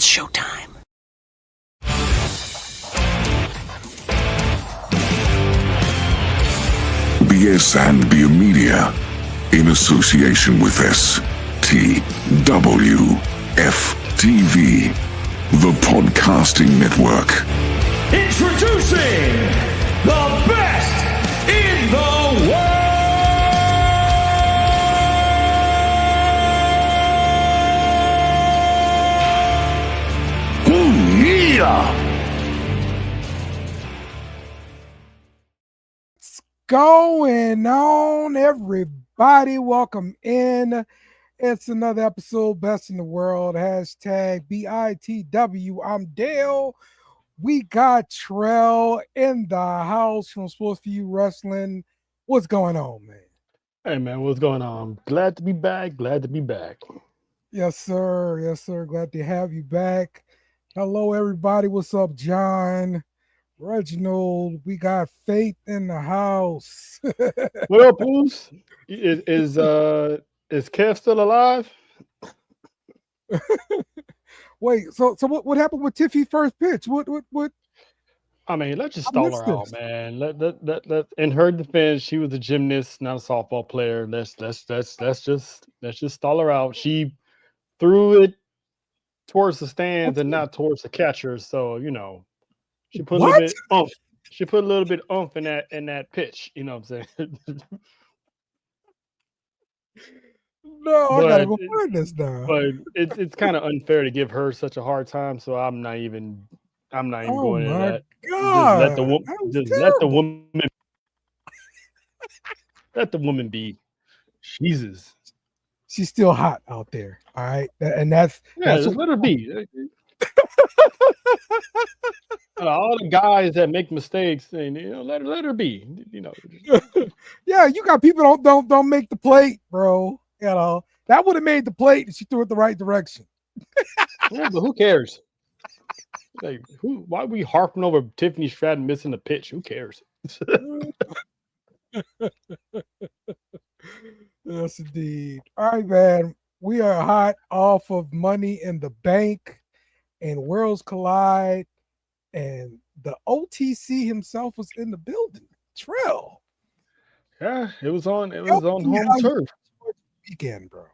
It's showtime. BS&B Media, in association with STWF-TV, the Podcasting Network. Introducing the best in the world! Ooh, yeah! Going on, everybody? Welcome in. It's another episode, Best in the World, hashtag BITW. I'm Dale. We got Trell in the house from Sports for You Wrestling. What's going on, man? Hey, man, what's going on? Glad to be back. Glad to be back. Yes, sir. Yes, sir. Glad to have you back. Hello, everybody. What's up, John? Reginald, we got Faith in the house. What up, Poos? Is Kev still alive? Wait, so what happened with Tiffy's first pitch? What? I mean, let's just I stall missed her out, this. man. Let in her defense, she was a gymnast, not a softball player. Let's just stall her out. She threw it towards the stands and not towards the catcher. So, you know, she put a little bit oomph. She put a little bit oomph in that pitch. You know what I'm saying? No, I gotta go find this now. But it's kind of unfair to give her such a hard time. So I'm not even going into that. God, Let the woman be. Jesus. She's still hot out there. All right, and that's Just let her be. All the guys that make mistakes, and let her be. Yeah, you got people don't make the plate, bro. You know that would have made the plate if she threw it the right direction. Yeah, but who cares? Like, why are we harping over Tiffany Stratton missing the pitch? Who cares? Yes, indeed. All right, man. We are hot off of Money in the Bank and Worlds Collide, and the OTC himself was in the building. Trell. Yeah, it was on home turf. Weekend, bro.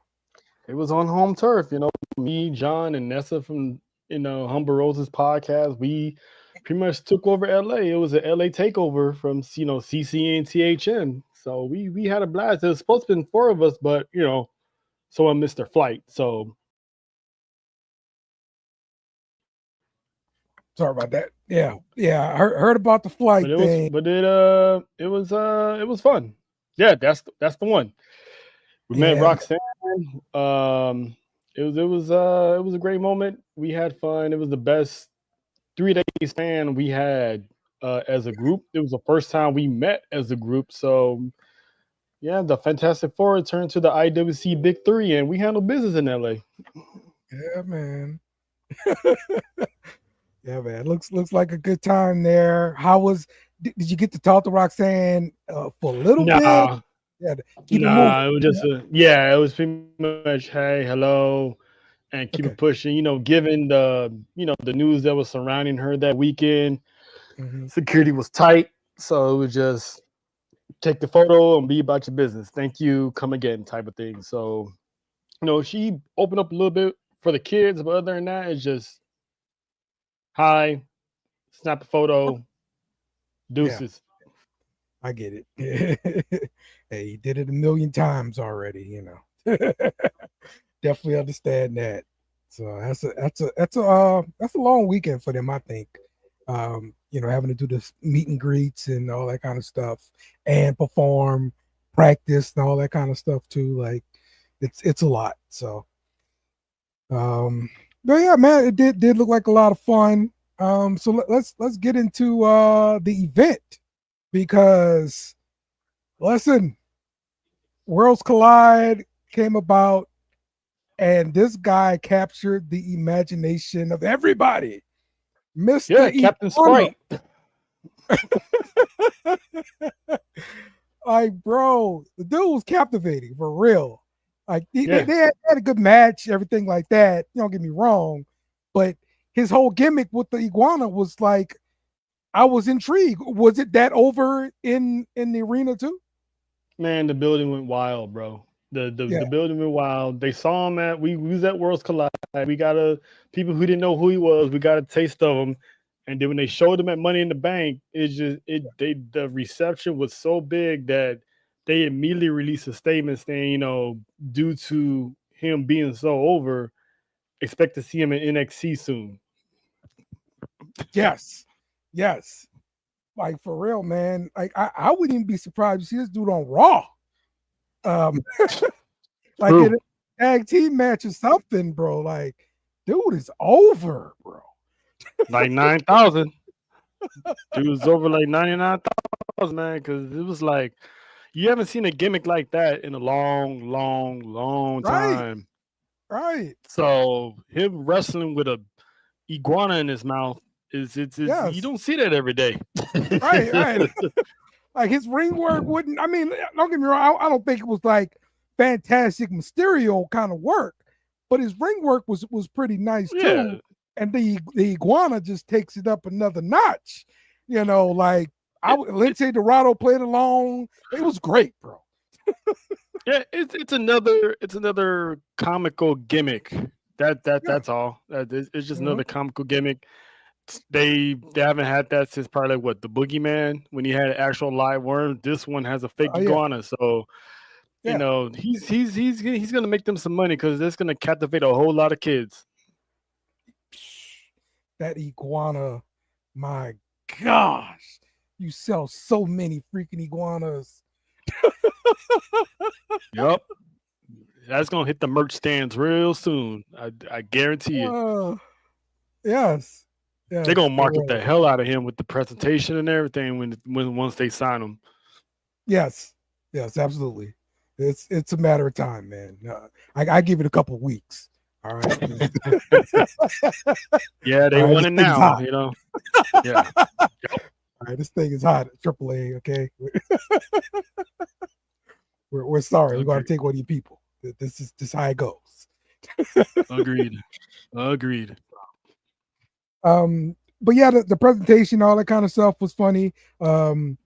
It was on home turf. Me, John, and Nessa from Humble Roses podcast. We pretty much took over LA. It was an LA takeover from CC and THN. So we had a blast. It was supposed to be 4 of us, but someone missed their flight. So sorry about that. Yeah. I heard about the flight thing. It was fun. Yeah, that's the one. We met Roxanne. It was a great moment. We had fun. It was the best 3 days span we had as a group. It was the first time we met as a group. So yeah, the Fantastic Four turned to the IWC Big 3, and we handled business in LA. Yeah, man. Yeah, man. Looks like a good time there. Did you get to talk to Roxanne for a little bit? Yeah, it was just it was pretty much hey, hello, and keep it pushing. Given the the news that was surrounding her that weekend, security was tight, so it was just take the photo and be about your business. Thank you, come again, type of thing. So, she opened up a little bit for the kids, but other than that, it's just hi, snap a photo, deuces. Yeah, I get it. Hey, you did it a million times already, Definitely understand that. So that's a long weekend for them, I think. Having to do this meet and greets and all that kind of stuff, and perform, practice, and all that kind of stuff too. Like, it's a lot. So, but yeah, man, it did look like a lot of fun. So let's get into the event, because listen, Worlds Collide came about, and this guy captured the imagination of everybody. Mr. Captain Sprite. Like, bro, the dude was captivating for real. Like, they had a good match, everything like that. Don't get me wrong, but his whole gimmick with the iguana was like, I was intrigued. Was it that over in the arena too? Man, the building went wild, bro. The Yeah. building went wild. They saw him at we was at Worlds Collide. We got people who didn't know who he was. We got a taste of him, and then when they showed him at Money in the Bank, the reception was so big that they immediately released a statement saying, due to him being so over, expect to see him in NXT soon. Yes. Like for real, man. Like I wouldn't even be surprised to see this dude on Raw. Like in a tag team match or something, bro. Like, dude is over, bro. Like 9,000. Dude was over like 99,000, man. Because it was like you haven't seen a gimmick like that in a long time. Right. So him wrestling with a iguana in his mouth it's Yes. You don't see that every day. Right. Like his ring work wouldn't. I mean, don't get me wrong. I don't think it was like fantastic Mysterio kind of work, but his ring work was pretty nice too. And the iguana just takes it up another notch. Like Lince Dorado played along. It was great, bro. Yeah, it's another comical gimmick. That's all. It's just another comical gimmick. They haven't had that since probably the Boogeyman when he had an actual live worm. This one has a fake iguana, so he's gonna make them some money because it's gonna captivate a whole lot of kids. That iguana, my gosh, you sell so many freaking iguanas. Yep, that's gonna hit the merch stands real soon. I guarantee it. Yes. They're gonna market the hell out of him with the presentation and everything once they sign him. Yes, absolutely. It's a matter of time, man. I give it a couple of weeks. All right. Yeah, they want it now. Yeah. All right, this thing is hot at AAA. Okay, we're sorry. We're gonna take one of you people. This is how it goes. Agreed. But yeah, the presentation, all that kind of stuff was funny. Shawn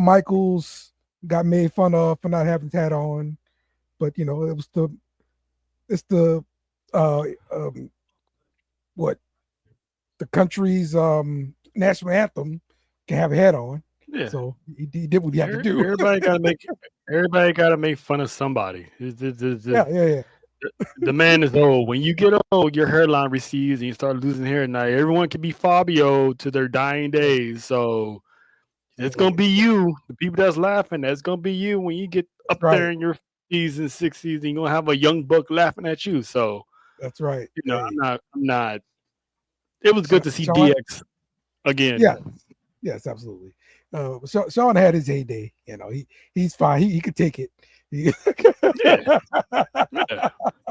Michaels got made fun of for not having tat on, but it's the country's national anthem can have a hat on. Yeah. So he did what he had to do. Everybody gotta make fun of somebody. Yeah. The man is old. When you get old, your hairline recedes and you start losing hair. Now everyone can be Fabio to their dying days. So it's gonna be you. The people that's laughing, that's gonna be you when you get up there in your 50s and 60s, and you're gonna have a young buck laughing at you. So that's right. I'm not. It was good to see DX again. Yeah. Yes, absolutely. Shawn had his heyday. He's fine. He could take it. Yeah.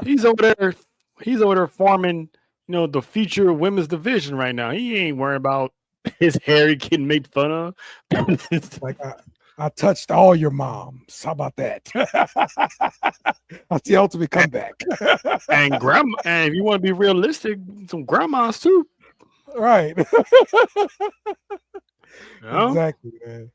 He's over there forming, the future women's division right now. He ain't worrying about his hair getting made fun of. Like I touched all your moms. How about that? That's the ultimate comeback. and if you want to be realistic, some grandmas too. Right. Yeah. Exactly, man.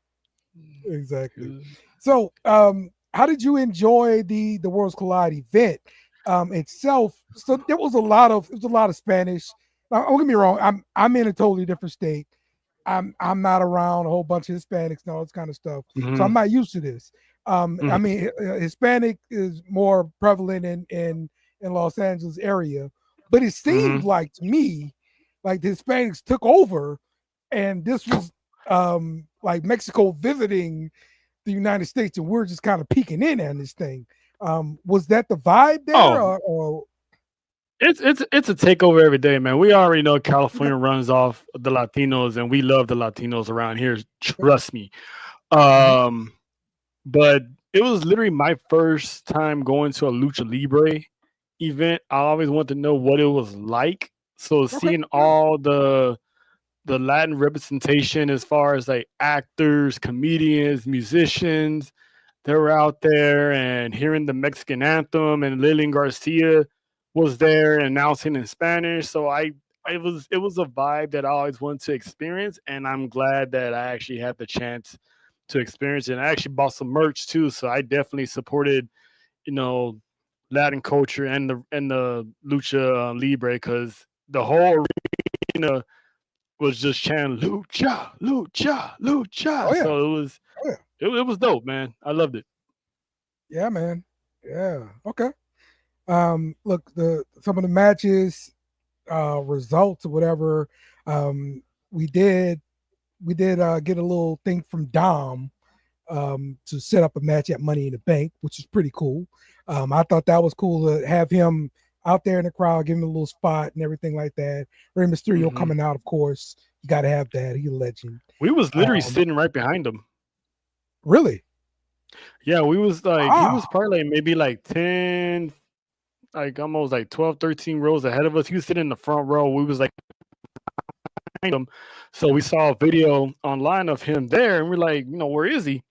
Exactly. So how did you enjoy the Worlds Collide event itself? So there was a lot of Spanish. Now, don't get me wrong, I'm in a totally different state. I'm not around a whole bunch of Hispanics and all this kind of stuff. Mm-hmm. So I'm not used to this. I mean, Hispanic is more prevalent in Los Angeles area, but it seemed like to me, like the Hispanics took over, and this was like Mexico visiting the United States, and we're just kind of peeking in on this thing. Was that the vibe there? Or? It's a takeover every day, man. We already know California runs off the Latinos, and we love the Latinos around here. Trust me. But it was literally my first time going to a Lucha Libre event. I always wanted to know what it was like. So seeing all the Latin representation as far as like actors, comedians, musicians, they were out there, and hearing the Mexican anthem and Lillian Garcia was there announcing in Spanish. So it was a vibe that I always wanted to experience, and I'm glad that I actually had the chance to experience it. And I actually bought some merch too, so I definitely supported, you know, Latin culture and the lucha libre, because the whole arena was just chanting lucha, lucha, lucha. Oh yeah, So oh yeah, it was dope, man. I loved it. yeah, man. Yeah. Okay. Look, some of the matches, results or whatever. We did get a little thing from Dom to set up a match at Money in the Bank, which is pretty cool. I thought that was cool to have him out there in the crowd, giving him a little spot and everything like that. Rey Mysterio coming out, of course. You got to have that. He's a legend. We was literally sitting right behind him. Really? Yeah, we was like, he was probably like maybe like 10, like almost like 12, 13 rows ahead of us. He was sitting in the front row. We was like behind him. So we saw a video online of him there, and we're like, where is he?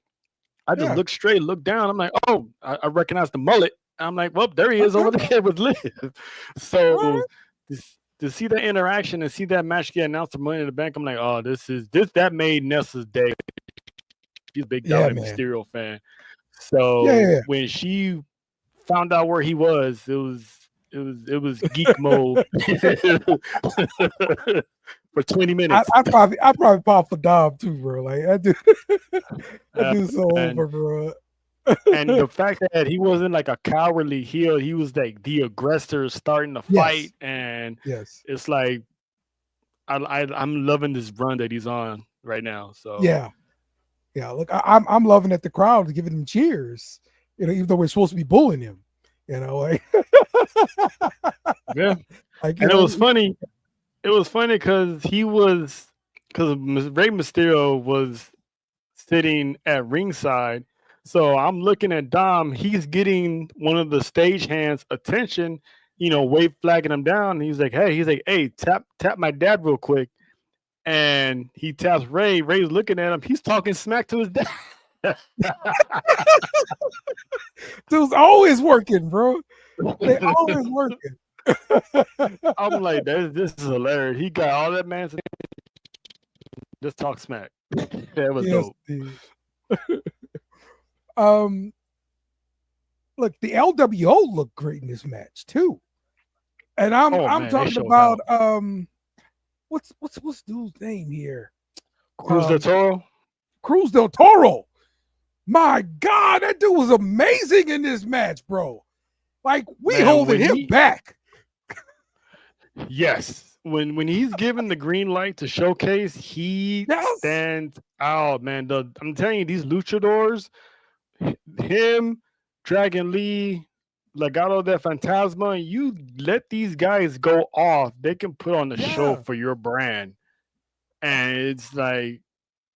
I just looked straight, looked down. I'm like, oh, I recognize the mullet. I'm like, well, there he is over there with Liv. So to see that interaction and see that match get announced for Money in the Bank, I'm like, oh, that made Nessa's day. She's a big Dominic Mysterio fan. So when she found out where he was, it was geek mode for 20 minutes. I probably pop for Dom too, bro. Like I do so over, bro. And the fact that he wasn't like a cowardly heel, he was like the aggressor starting the fight, and it's like I'm loving this run that he's on right now. So yeah. Look, I'm loving that the crowd is giving him cheers. Even though we're supposed to be booing him. Like yeah. Like, and it was funny. It was funny because Rey Mysterio was sitting at ringside. So I'm looking at Dom. He's getting one of the stagehands' attention, wave flagging him down. He's like, hey, tap my dad real quick. And he taps Ray. Ray's looking at him. He's talking smack to his dad. Dude's always working, bro. They always working. I'm like, this is hilarious. He got all that man's just talk smack. That was dope. Look, the LWO looked great in this match too. And I'm talking about what's dude's name here? Cruz del Toro. Cruz del Toro. My God, that dude was amazing in this match, bro. Like we holding him back. Yes. When he's given the green light to showcase, he stands out, man. I'm telling you, these luchadors, him, Dragon Lee, Legado del Fantasma, you let these guys go off, they can put on the show for your brand. And it's like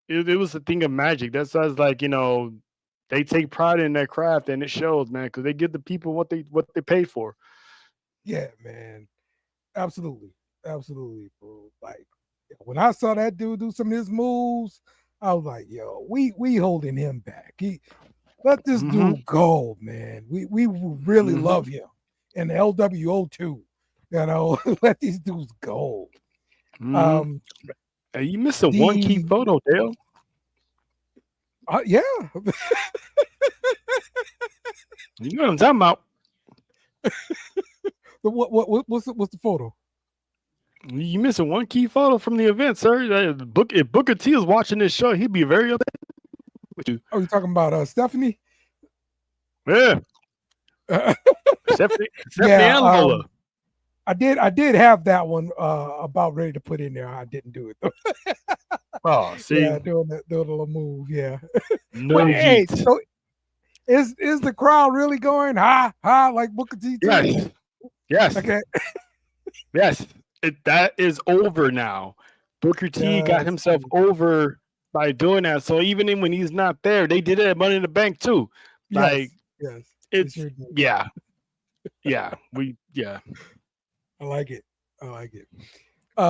it was a thing of magic. That's why it's like, they take pride in their craft, and it shows, man, because they give the people what they pay for. Yeah, man. Absolutely, bro. Like when I saw that dude do some of his moves, I was like, "Yo, we holding him back. Let this dude go, man. We really love him, and the LWO too. Let these dudes go." Hey, you missing one key photo, Dale. Yeah. You know what I'm talking about. What's the photo? You missing one key photo from the event, sir. If Booker T is watching this show, he'd be very upset with you. Oh, you talking about Stephanie? Yeah. Stephanie Angola. I did have that one about ready to put in there. I didn't do it though. Oh, see, doing a little move, yeah. No, hey, so is the crowd really going ha like Booker T? Yes. Okay. Yes. That is over now. Booker T got himself over by doing that. So even when he's not there, they did it at Money in the Bank too. Like, it's yeah. I like it.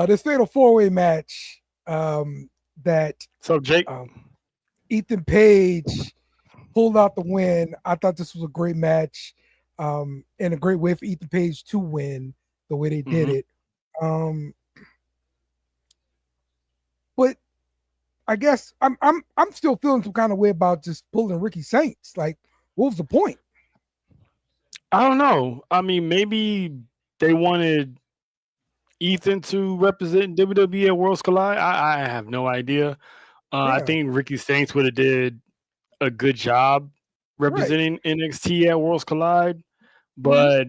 This fatal 4-way match that so Jake Ethan Page pulled out the win. I thought this was a great match. and a great way for Ethan Page to win the way they did it. But I guess I'm still feeling some kind of way about just pulling Ricky Saints. Like, what was the point? I don't know. I mean, maybe they wanted Ethan to represent WWE at Worlds Collide. I have no idea. I think Ricky Saints would have did a good job representing NXT at Worlds Collide, but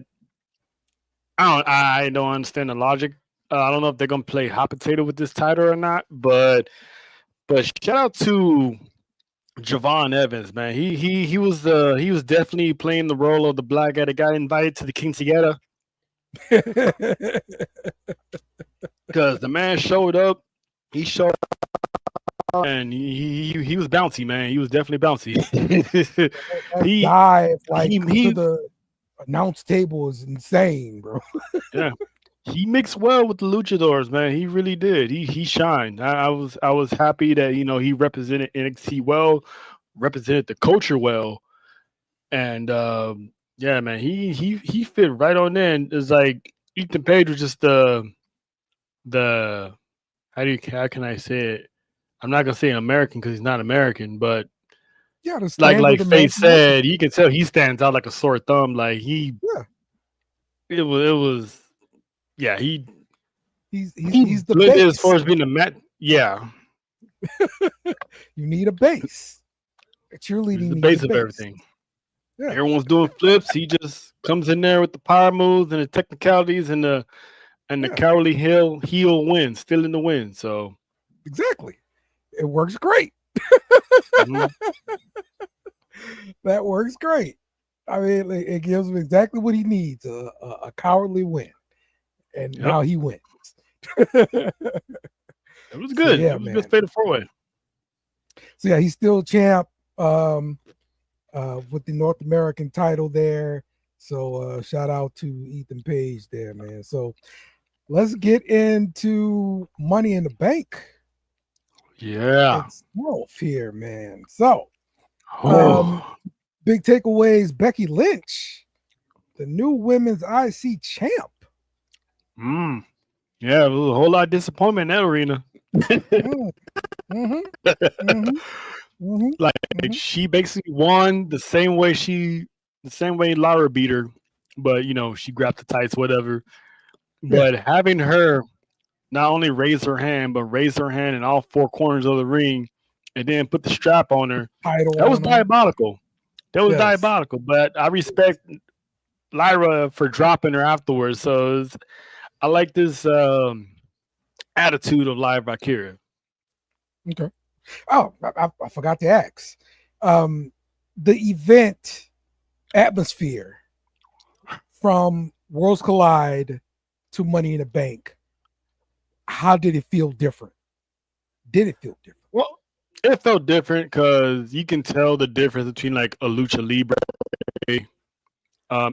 I don't understand the logic. I don't know if they're gonna play hot potato with this title or not, but shout out to Javon Evans, man. He was definitely playing the role of the black guy that got invited to the Quinceañera. Because the man showed up, he showed up, and he was bouncy, man. He was definitely bouncy. he dive like to the announce table is insane, bro. Yeah, he mixed well with the luchadors, man. He really did. He shined. I was happy that he represented NXT well, represented the culture well, and yeah, man, he fit right on in. It's like Ethan Page was just the how can I say it? I'm not gonna say American because he's not American, but yeah, like Faith said, you can tell he stands out like a sore thumb. Like it was yeah, he's the base. As far as being a mat. Yeah. You need a base. A cheerleading the base of everything. Yeah. Everyone's doing flips. He just comes in there with the power moves and the technicalities and the cowardly heel win, still in the win. So exactly. It works great. That works great. I mean, it gives him exactly what he needs, a cowardly win. And now he wins. It was good. So, it was a good fatal four-way. So yeah, he's still champ with the North American title there. So shout out to Ethan Page there, man. So let's get into Money in the Bank. Yeah. It's Wolf here, man. So big takeaways, Becky Lynch, the new women's IC champ. Yeah, it was a whole lot of disappointment in that arena. She basically won the same way Lara beat her, but she grabbed the tights, whatever. But having her not only raise her hand, but raise her hand in all four corners of the ring, and then put the strap on her, that was diabolical. That was diabolical. But I respect Lyra for dropping her afterwards. So I like this attitude of Lyra Valkyria. Okay. Oh, I forgot to ask. The event atmosphere from Worlds Collide to Money in the Bank, how did it feel different? Did it feel different? Well, it felt different because you can tell the difference between like a Lucha Libre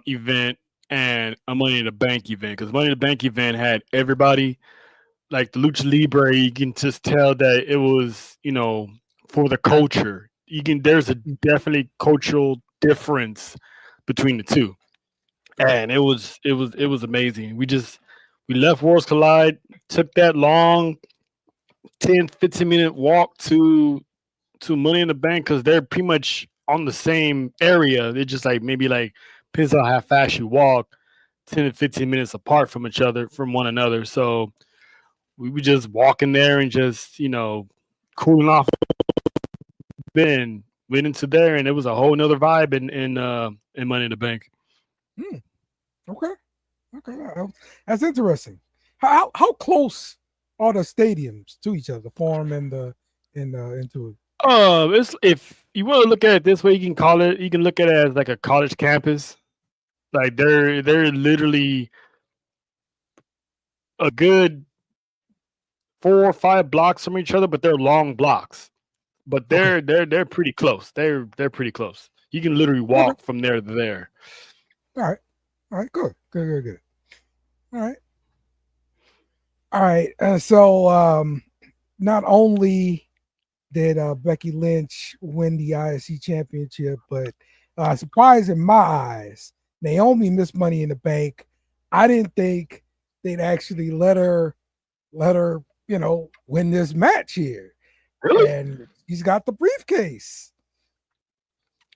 event and a Money in the Bank event. Because Money in the Bank event had everybody. Like the Lucha Libre, you can just tell that it was, for the culture. There's a definitely cultural difference between the two, and it was amazing. We left Worlds Collide, took that long 10-15 minute walk to Money in the Bank because they're pretty much on the same area. They're just maybe depends on how fast you walk, 10 to 15 minutes apart from one another. So we were just walking there and just, cooling off. Then went into there, and it was a whole nother vibe in Money in the Bank. Okay, that's interesting. How close are the stadiums to each other, the Forum and into it? It's, if you want to look at it this way, you can look at it as like a college campus. Like they're literally a good 4 or 5 blocks from each other, but they're long blocks. But they're pretty close. They're pretty close. You can literally walk from there to there. All right, good. All right. So not only did Becky Lynch win the ISC championship, but surprise in my eyes, Naomi missed Money in the Bank, I didn't think they'd actually let her, win this match here. Really? And he's got the briefcase.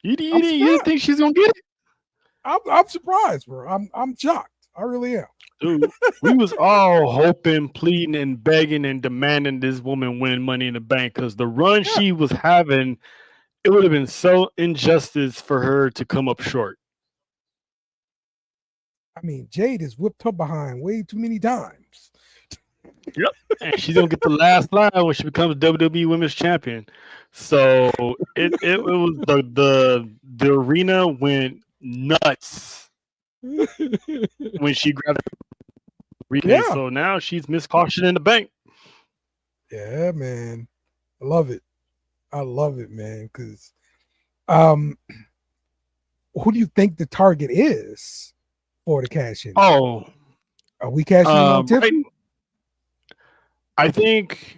You didn't think she's gonna get it? I'm surprised, bro. I'm shocked. I really am. Dude, we was all hoping, pleading, and begging and demanding this woman win Money in the Bank because the run she was having, it would have been so injustice for her to come up short. I mean, Jade has whipped her behind way too many times. Yep. And she's gonna get the last line when she becomes WWE Women's Champion. So it was the arena went nuts when she grabbed the briefcase. So now she's Miss Caution in the Bank. Yeah, man. I love it. I love it, man. Because who do you think the target is for the cash in? Oh, are we cashing in on Tiffany? I think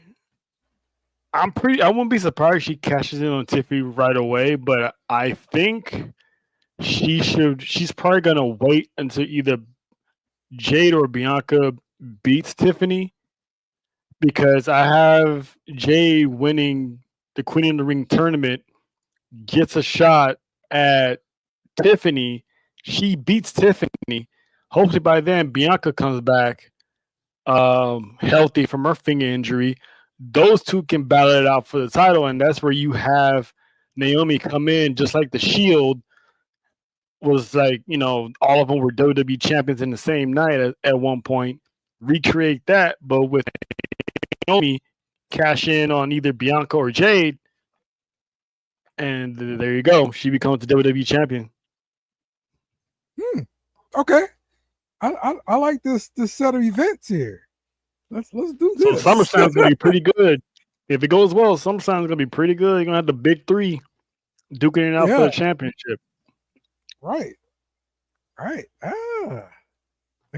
I wouldn't be surprised if she cashes in on Tiffany right away, but I think she's probably gonna wait until either Jade or Bianca beats Tiffany, because I have Jade winning the Queen of the Ring tournament, gets a shot at Tiffany. She beats Tiffany. Hopefully by then Bianca comes back healthy from her finger injury. Those two can battle it out for the title, and that's where you have Naomi come in, just like the Shield was, like, all of them were WWE champions in the same night at one point. Recreate that, but with Naomi cash in on either Bianca or Jade, and there you go. She becomes the WWE champion. Okay. I like this set of events here. Let's do this. So SummerSlam's gonna be pretty good. If it goes well, SummerSlam's gonna be pretty good. You're gonna have the big three duking it out for the championship. Right. That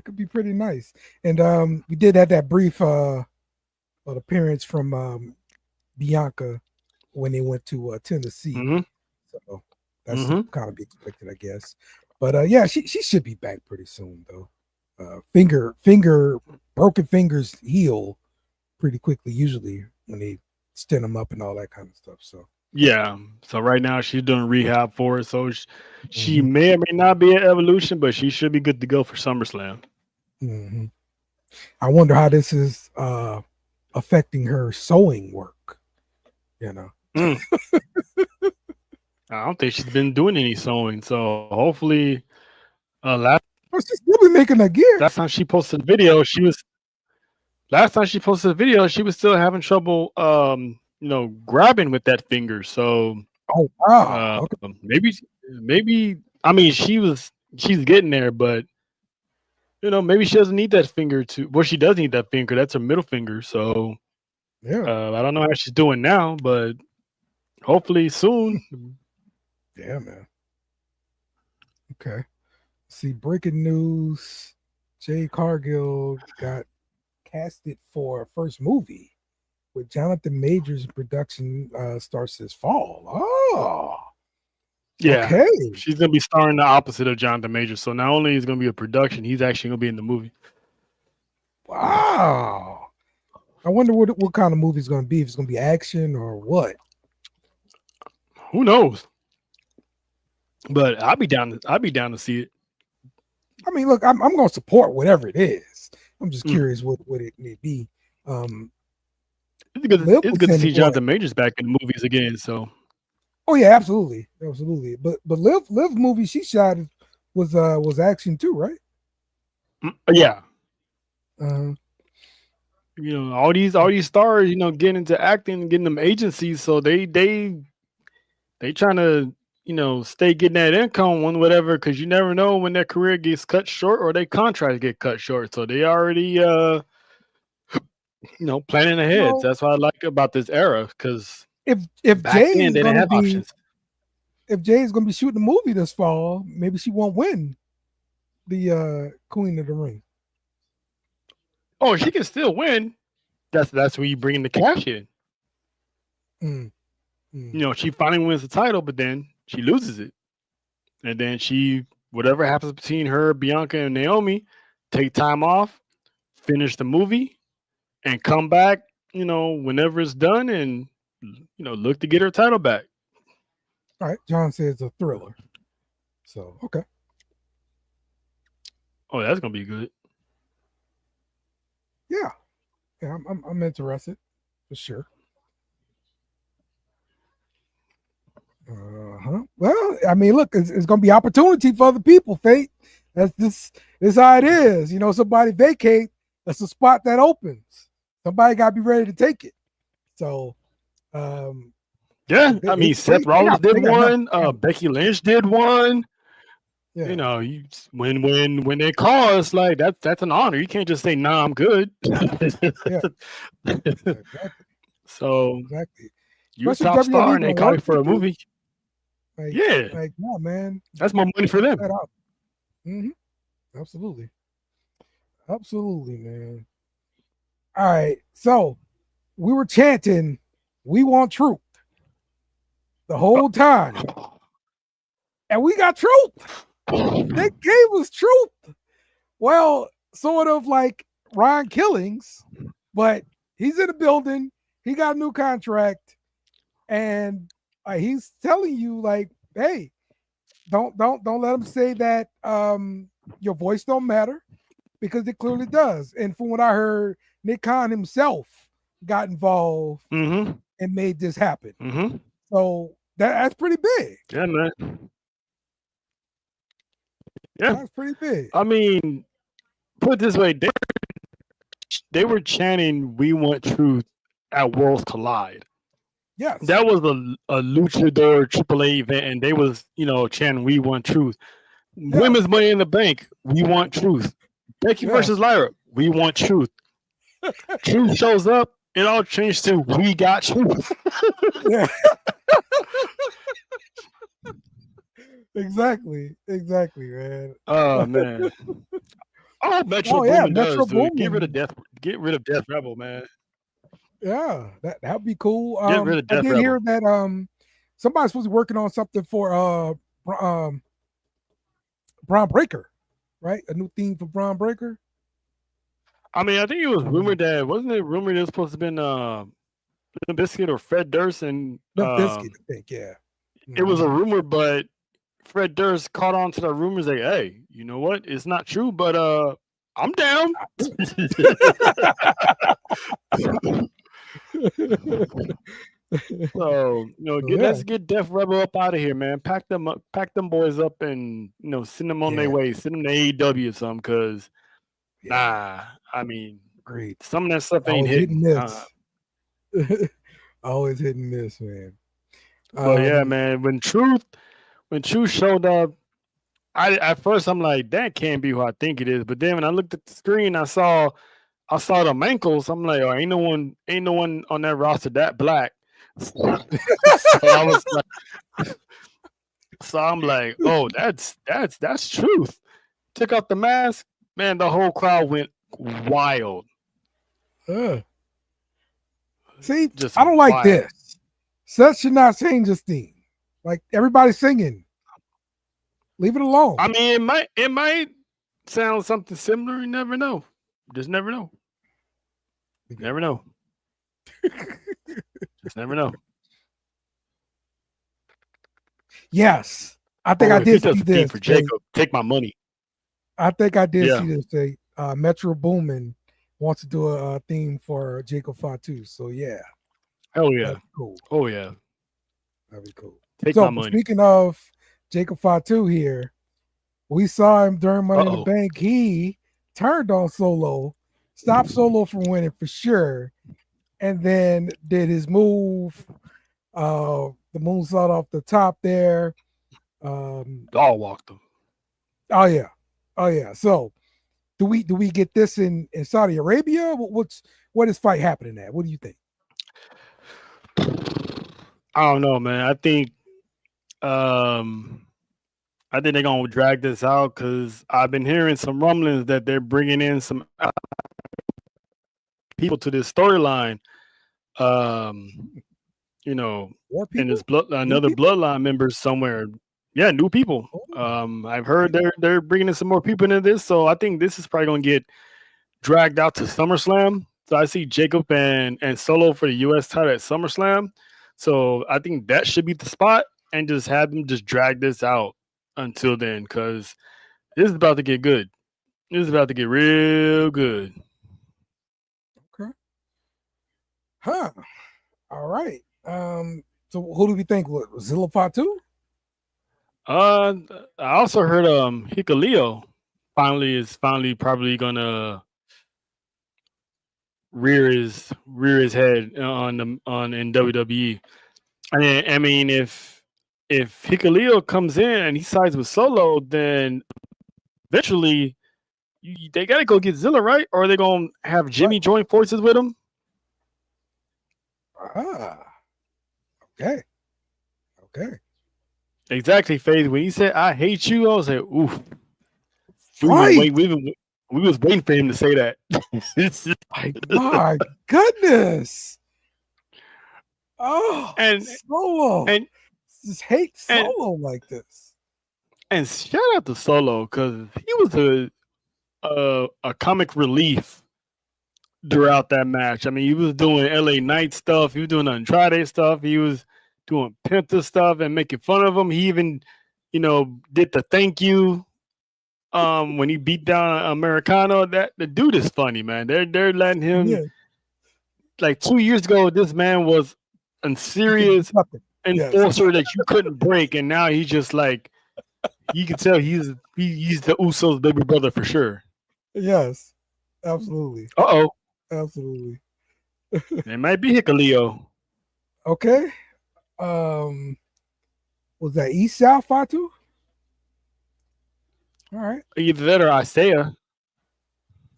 could be pretty nice. And we did have that brief appearance from Bianca when they went to Tennessee. Mm-hmm. So that's kind of be expected, I guess. But she should be back pretty soon though. Broken fingers heal pretty quickly usually when they stand them up and all that kind of stuff. So yeah, so right now she's doing rehab for it, so she may or may not be at Evolution, but she should be good to go for SummerSlam. I wonder how this is affecting her sewing work. I don't think she's been doing any sewing, so hopefully she's still be making that gear. Last time she posted a video, she was still having trouble grabbing with that finger. So okay. Maybe I mean she's getting there, but maybe she doesn't need that finger she does need that finger. That's her middle finger. So I don't know how she's doing now, but hopefully soon. Yeah, man. Okay. See, breaking news: Jade Cargill got casted for a first movie with Jonathan Majors. Production starts this fall. Oh, yeah. Okay. She's gonna be starring the opposite of Jonathan Majors. So not only is it gonna be a production, he's actually gonna be in the movie. Wow. I wonder what kind of movie it's gonna be. If it's gonna be action or what. Who knows? But I'll be down to see it. I mean, look, I'm going to support whatever it is. I'm just curious what it may be. It's good to see Jonathan Majors back in the movies again. So, oh yeah, absolutely. But Liv movie she shot was action too, right? Yeah. All these stars, getting into acting, getting them agencies, so they trying to stay getting that income on whatever, because you never know when their career gets cut short or their contracts get cut short. So they already planning ahead. That's what I like about this era, because if Jay they didn't have options. If Jay's gonna be shooting a movie this fall, maybe she won't win the Queen of the Ring. Oh, she can still win. That's where you bring in the cash in. She finally wins the title, but then she loses it, and then she whatever happens between her, Bianca, and Naomi, take time off, finish the movie, and come back, whenever it's done, and look to get her title back. All right. John says a thriller. So okay. Oh, that's gonna be good. Yeah. Yeah, I'm interested for sure. Well, I mean, look, it's going to be opportunity for other people. Fate. That's this how it is. Somebody vacate. That's a spot that opens. Somebody got to be ready to take it. So, yeah, I mean, Seth Rollins did one. Becky Lynch did one. Yeah. When they call, it's like that's an honor. You can't just say, "Nah, I'm good." Yeah. Exactly. So exactly. you're a top star, and they call you for a movie. Yeah, man, that's more money for them. Mm-hmm. Absolutely, man. All right, so we were chanting, "We want truth" the whole time, and we got truth. They gave us truth. Well, sort of like Ryan Killings, but he's in the building. He got a new contract, and he's telling you, like, hey, don't let him say that your voice don't matter, because it clearly does. And from what I heard, Nick Khan himself got involved and made this happen. So that's pretty big. Yeah, man. Yeah, that's pretty big. I mean, put it this way: they were chanting, "We want truth" at Worlds Collide. Yes, that was a luchador AAA event, and they was chanting, "We want truth." Yeah. Women's Money in the Bank, we want truth. Becky versus Lyra, we want truth. Truth shows up, it all changed to "We got truth." Yeah. Exactly, man. Oh man. Oh, Metro Boomin does, dude. Get rid of Death Rebel, man. Yeah, that'd be cool. Get rid of Death Rebel. I did hear that somebody's supposed to be working on something for Braun Breaker, right? A new theme for Braun Breaker. I mean, I think it was rumored that wasn't it rumored it was supposed to have been Limp Bizkit or Fred Durst and Limp Bizkit, I think, yeah. It was a rumor, but Fred Durst caught on to the rumors like, hey, you know what? It's not true, but I'm down. So let's get Def Rebel up out of here, man. Pack them boys up, and send them on their way. Send them to AEW or something, because I mean, great. Some of that stuff ain't hitting. Always hit and miss, man. But yeah, man. When Truth showed up, at first I'm like, that can't be who I think it is. But then when I looked at the screen, I saw the ankles. I'm like, oh, ain't no one on that roster that black. So I'm like, oh, that's Truth. Took off the mask, man. The whole crowd went wild. See, I don't like this. Seth should not change his theme. Like, everybody's singing. Leave it alone. I mean, it might sound something similar. You never know. Just never know. You never know. Just never know. Yes, I think I did see this for Jacob. Take my money. I think I did see this. Say Metro Boomin wants to do a theme for Jacob Fatu. So yeah. Hell yeah. Cool. Oh yeah. That'd be cool. Take my money. Speaking of Jacob Fatu here, we saw him during Money in the Bank. He turned on Solo, stopped Solo from winning for sure, and then did his move, the moonsault off the top there. Dog walked him. Oh yeah. So do we get this in Saudi Arabia? What is fight happening at? What do you think? I don't know, man. I think they're gonna drag this out, because I've been hearing some rumblings that they're bringing in some people to this storyline. And there's another bloodline member somewhere. Yeah, new people. I've heard they're bringing in some more people into this, so I think this is probably going to get dragged out to SummerSlam. So I see Jacob and Solo for the U.S. title at SummerSlam. So I think that should be the spot, and just have them just drag this out until then, because this is about to get good. This is about to get real good. Okay. Huh. All right. So who do we think? What, Zilla Fatu? I also heard Hikuleo is probably gonna rear his head in WWE. I mean, if Hikuleo comes in and he sides with Solo, then eventually they gotta go get Zilla, right? Or are they gonna have Jimmy join forces with him? Okay. Exactly, Faith. When he said "I hate you," I was like, "Oof." Right. We was waiting for him to say that. My goodness. Oh, and Solo. and just hate Solo like this. And shout out to Solo, because he was a comic relief throughout that match. I mean, he was doing LA Knight stuff, he was doing Andrade stuff, he was doing Penta stuff and making fun of him. He even, did the thank you when he beat down Americano. That the dude is funny, man. They're letting him. Yeah. Like 2 years ago, this man was a serious enforcer that you couldn't break, and now he's just like, you can tell he's the Usos' baby brother for sure. Yes, absolutely. Absolutely. It might be Hikuleo. Okay. Was that East South Fatu? All right. Either that or Isaiah.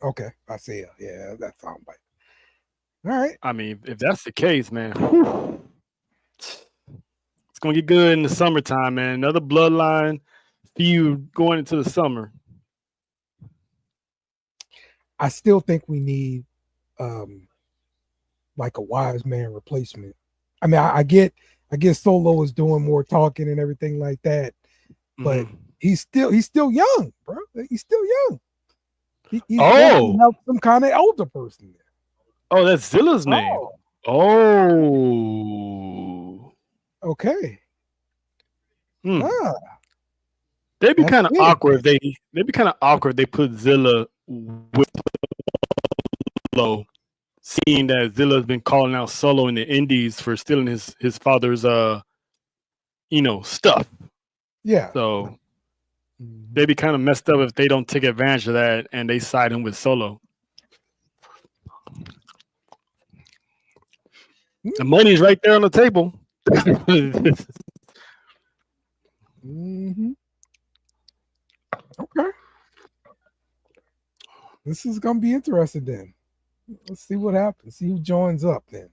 Okay, Isaiah. Yeah, that sounds like. All right. I mean, if that's the case, man, it's gonna get good in the summertime, man. Another bloodline feud going into the summer. I still think we need like a wise man replacement. I mean, I get Solo is doing more talking and everything like that, but he's still young, bro. He's still young. He's have some kind of older person there. Oh, that's Zilla's name. Oh. Okay. They'd be kind of awkward if they put Zilla with Solo, seeing that Zilla's been calling out Solo in the Indies for stealing his father's stuff. Yeah. So they'd be kind of messed up if they don't take advantage of that and they side him with Solo. The money's right there on the table. Okay. This is gonna be interesting then. Let's see what happens. See who joins up then.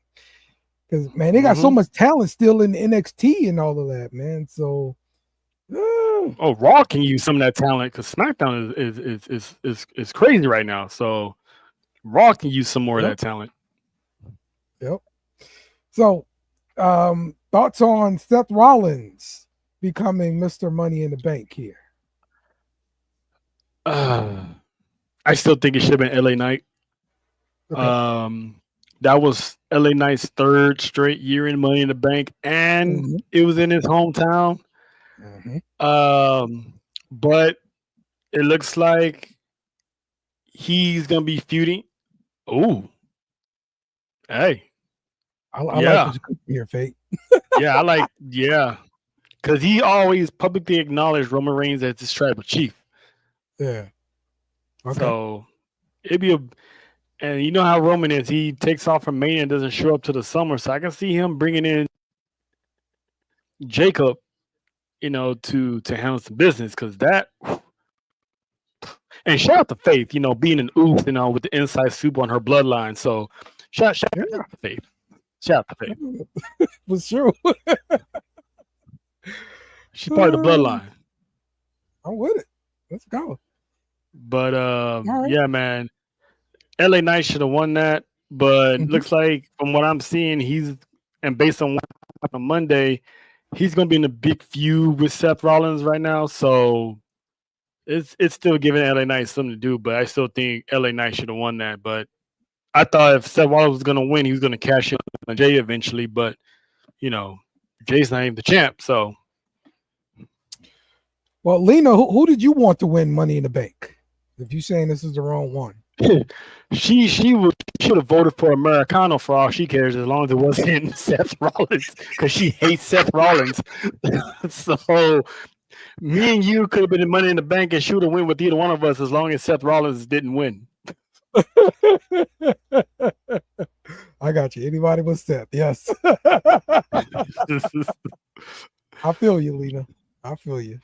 Because man, they got so much talent still in NXT and all of that, man. So Raw can use some of that talent because SmackDown is crazy right now. So Raw can use some more of that talent. Yep. So thoughts on Seth Rollins becoming Mr. Money in the Bank here? I still think it should have been LA Knight. Okay. That was LA Knight's third straight year in Money in the Bank, and it was in his hometown. But it looks like he's gonna be feuding. Oh, hey, I like what you could hear, Fate. because he always publicly acknowledged Roman Reigns as his tribal chief. Yeah. Okay. So it'd be and you know how Roman is. He takes off from Mania and doesn't show up to the summer. So I can see him bringing in Jacob, to handle some business, because that. And shout out to Faith, being an oof, with the inside soup on her bloodline. So shout out to Faith. Shout out to Faith. For sure. She's part of the bloodline. I'm with it. Let's go. But yeah, man. LA Knight should have won that, but looks like from what I'm seeing, and based on what happened on Monday, he's gonna be in a big feud with Seth Rollins right now, so it's still giving LA Knight something to do. But I still think LA Knight should have won that. But I thought if Seth Rollins was gonna win, he was gonna cash in on Jay eventually. But Jay's not even the champ, so. Well, Lena, who did you want to win Money in the Bank? If you're saying this is the wrong one. she should have voted for Americano for all she cares, as long as it wasn't Seth Rollins, because she hates Seth Rollins. So me and you could have been in Money in the Bank and she would have win with either one of us, as long as Seth Rollins didn't win. I got you. Anybody but Seth, yes. I feel you, Lena. I feel you.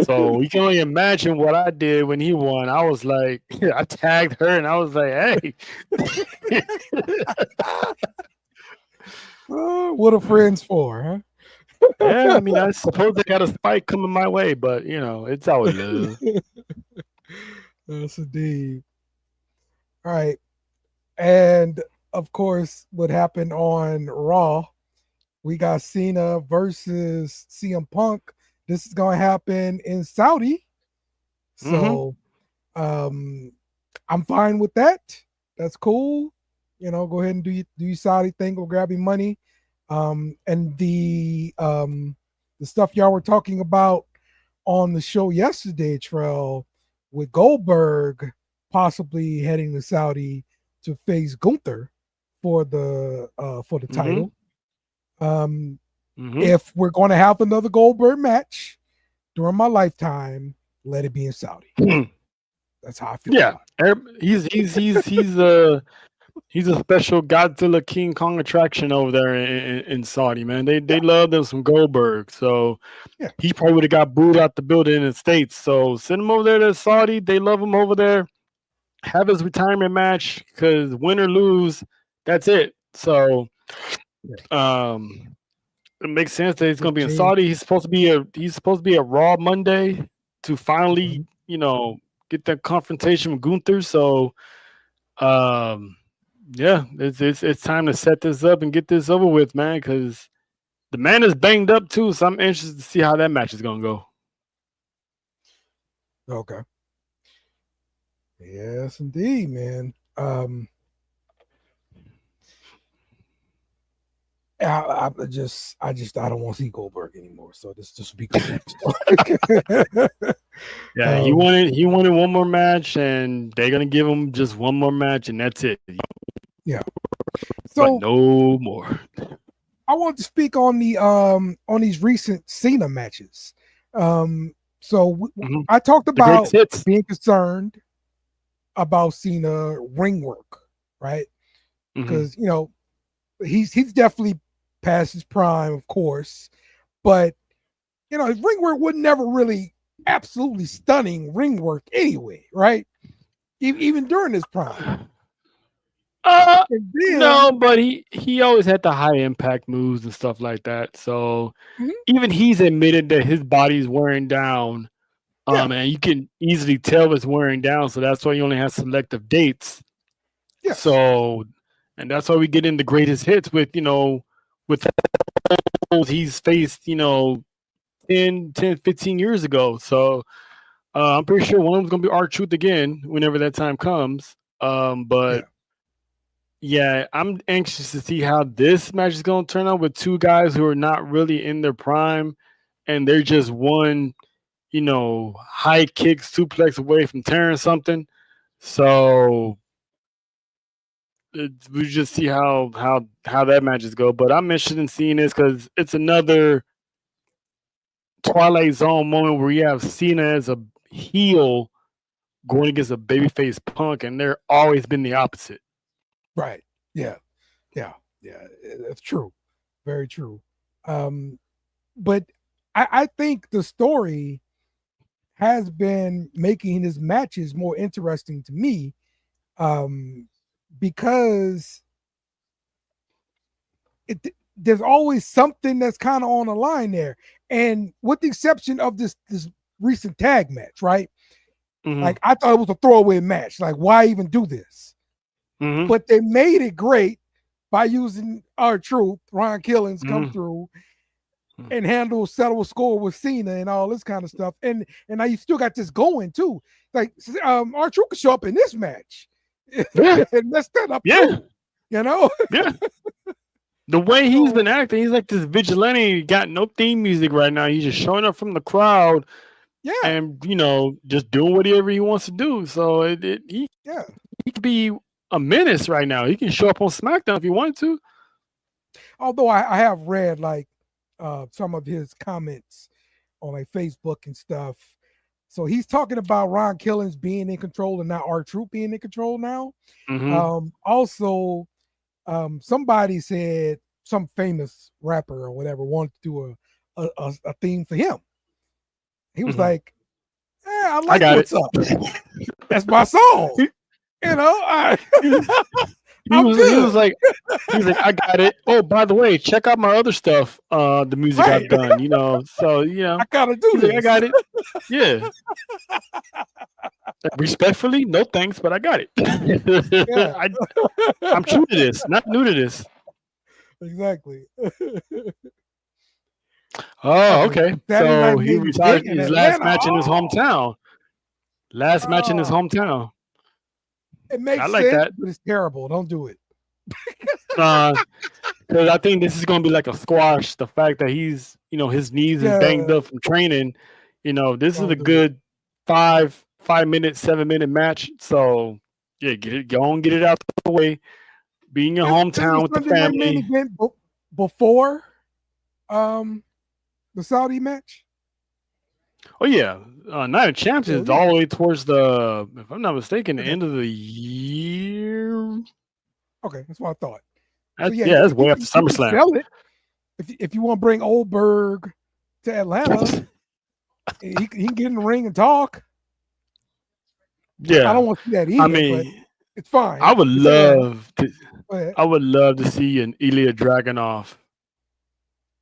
So you can only imagine what I did when he won. I was like, I tagged her and I was like, hey. What are friends for, huh? Yeah, I mean, I suppose they got a spike coming my way, but it's always love. Yes, indeed. All right. And of course, what happened on Raw, we got Cena versus CM Punk. This is going to happen in Saudi. So I'm fine with that. That's cool. Go ahead and do your Saudi thing. Go grab your money. And the stuff y'all were talking about on the show yesterday, Trell, with Goldberg possibly heading to Saudi to face Gunther for the title. If we're going to have another Goldberg match during my lifetime, let it be in Saudi. That's how I feel. Yeah, he's a special Godzilla King Kong attraction over there in Saudi, man. They love them some Goldberg, so he probably would have got booed out the building in the States. So send him over there to Saudi. They love him over there. Have his retirement match, because win or lose, that's it. So, it makes sense that he's going to be in Saudi. He's supposed to be a Raw Monday to finally, get that confrontation with Gunther. So, it's time to set this up and get this over with, man, because the man is banged up too. So I'm interested to see how that match is going to go. Okay. Yes, indeed, man. I don't want to see Goldberg anymore. So this will be good. Yeah, he wanted one more match, and they're gonna give him just one more match, and that's it. Yeah. So but no more. I want to speak on these recent Cena matches. I talked about being concerned about Cena ring work, right? Because he's definitely past his prime, of course, but his ring work was never really absolutely stunning ring work anyway, right? Even during his prime. No, but he always had the high impact moves and stuff like that. So even he's admitted that his body's wearing down. And you can easily tell it's wearing down. So that's why he only has selective dates. Yeah. So, and that's why we get in the greatest hits with he's faced, 10, 15 years ago. So I'm pretty sure one of them's going to be R-Truth again whenever that time comes. But I'm anxious to see how this match is going to turn out with two guys who are not really in their prime, and they're just one, high kick suplex away from tearing something. So we just see how that matches go. But I'm interested in seeing this because it's another Twilight Zone moment where you have Cena as a heel going against a babyface Punk, and they're always been the opposite. Right. Yeah. That's true. Very true. But I think the story has been making his matches more interesting to me. Because there's always something that's kind of on the line there. And with the exception of this recent tag match, right? Like, I thought it was a throwaway match. Like, why even do this? But they made it great by using R-Truth, Ron Killings come through. and settle a score with Cena and all this kind of stuff. And now you still got this going too. Like R-Truth could show up in this match. Yeah. And mess that up Yeah. too, you know? Yeah. The way he's been acting, he's like this vigilante. Got no theme music right now. He's just showing up from the crowd, and just doing whatever he wants to do. So he could be a menace right now. He can show up on SmackDown if he wanted to. Although I have read like some of his comments on like Facebook and stuff. So he's talking about Ron Killings being in control and not R-Truth being in control now. Mm-hmm. Also, somebody said some famous rapper or whatever wanted to do a theme for him. He was like, "Yeah, I got what's up. That's my song." You know, he was like, I got it. Oh, by the way, check out my other stuff. The music I've done, So I gotta do this. I got it. Yeah. Respectfully, no thanks, but I got it. I'm true to this, not new to this. Exactly. Oh, okay. So he retired his last match in his hometown. Last match in his hometown. It makes I like sense, that, but it's terrible. Don't do it. Because I think this is going to be like a squash. The fact that he's, his knees is banged up from training. This is a good 5-minute, 7-minute match. So yeah, go and get it out the way. Be in your hometown with the family. Before the Saudi match. Oh yeah, Night of Champs is all the way towards the, if I'm not mistaken, the end of the year. Okay, that's what I thought. That's way after SummerSlam. Sell it. If you want to bring Oldberg to Atlanta, he can get in the ring and talk. Yeah, I don't want to see that either. I mean, but it's fine. I would love to see an Ilya Dragunov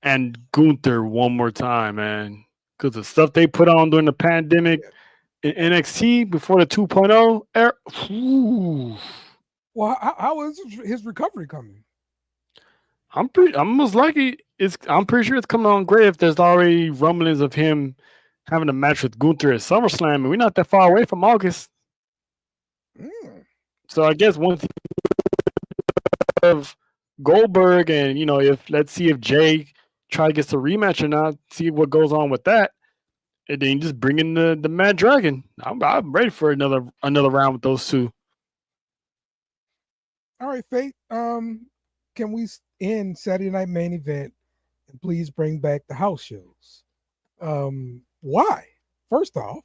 and Gunther one more time, man. Because the stuff they put on during the pandemic in NXT before the 2.0 era. Well, how is his recovery coming? I'm pretty sure it's coming on great if there's already rumblings of him having a match with Gunther at SummerSlam, and we're not that far away from August. So I guess once of Goldberg and let's see if Jay gets a rematch or not, see what goes on with that, and then just bring in the Mad Dragon. I'm ready for another round with those two. All right, Fate. Can we end Saturday Night Main Event and please bring back the house shows? Why? First off,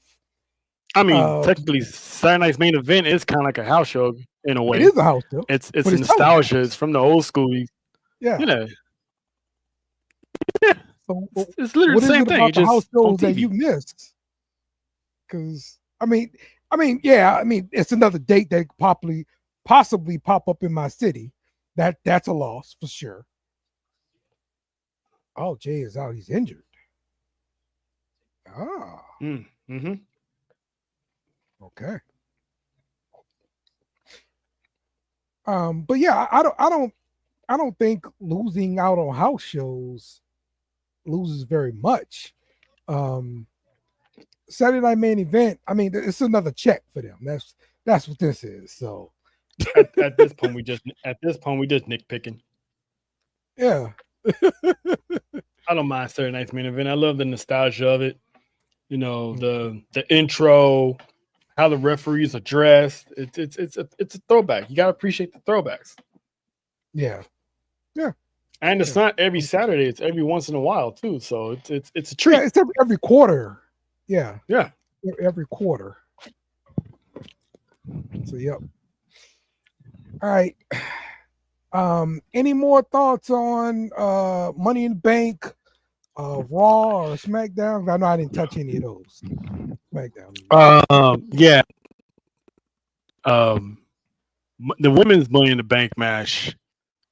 I mean, technically, Saturday Night's Main Event is kind of like a house show in a way. It is a house show. It's nostalgia. It's from the old school. Yeah. So, it's literally the same thing. About the house shows that you missed? Because I mean, it's another date that could possibly pop up in my city. That's a loss for sure. Oh, Jay is out. He's injured. Ah. Mm-hmm. Okay. But yeah, I don't think losing out on house shows loses very much. Saturday Night Main Event, I mean, it's another check for them. That's what this is. So at this point we just nitpicking. Yeah. I don't mind Saturday Night's Main Event. I love the nostalgia of it. The intro, how the referees are dressed. It's a throwback. You gotta appreciate the throwbacks. Yeah. And it's not every Saturday; it's every once in a while too. So it's a treat. Yeah, it's every quarter. Yeah. Every quarter. So yep. All right. Any more thoughts on Money in the Bank, Raw or SmackDown? I know I didn't touch any of those. SmackDown. Yeah. The women's Money in the Bank match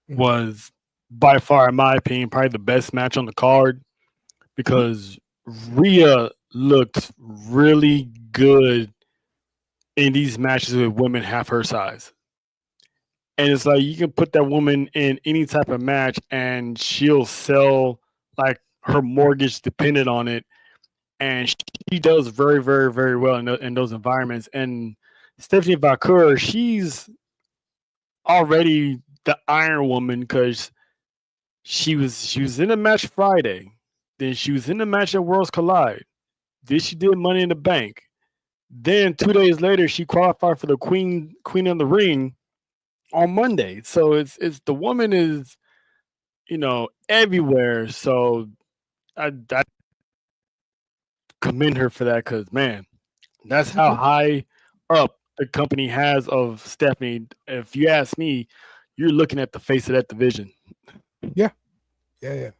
was by far, in my opinion, probably the best match on the card because Rhea looked really good in these matches with women half her size. And it's like you can put that woman in any type of match and she'll sell like her mortgage depended on it, and she does very, very, very well in those environments. And Stephanie Vaquer, she's already the Iron Woman because she was in a match Friday, then she was in the match at Worlds Collide, then she did Money in the Bank, then 2 days later she qualified for the Queen of the Ring on Monday. So it's the woman is everywhere. So I commend her for that because man, that's how high up the company has of Stephanie. If you ask me, you're looking at the face of that division. Yeah.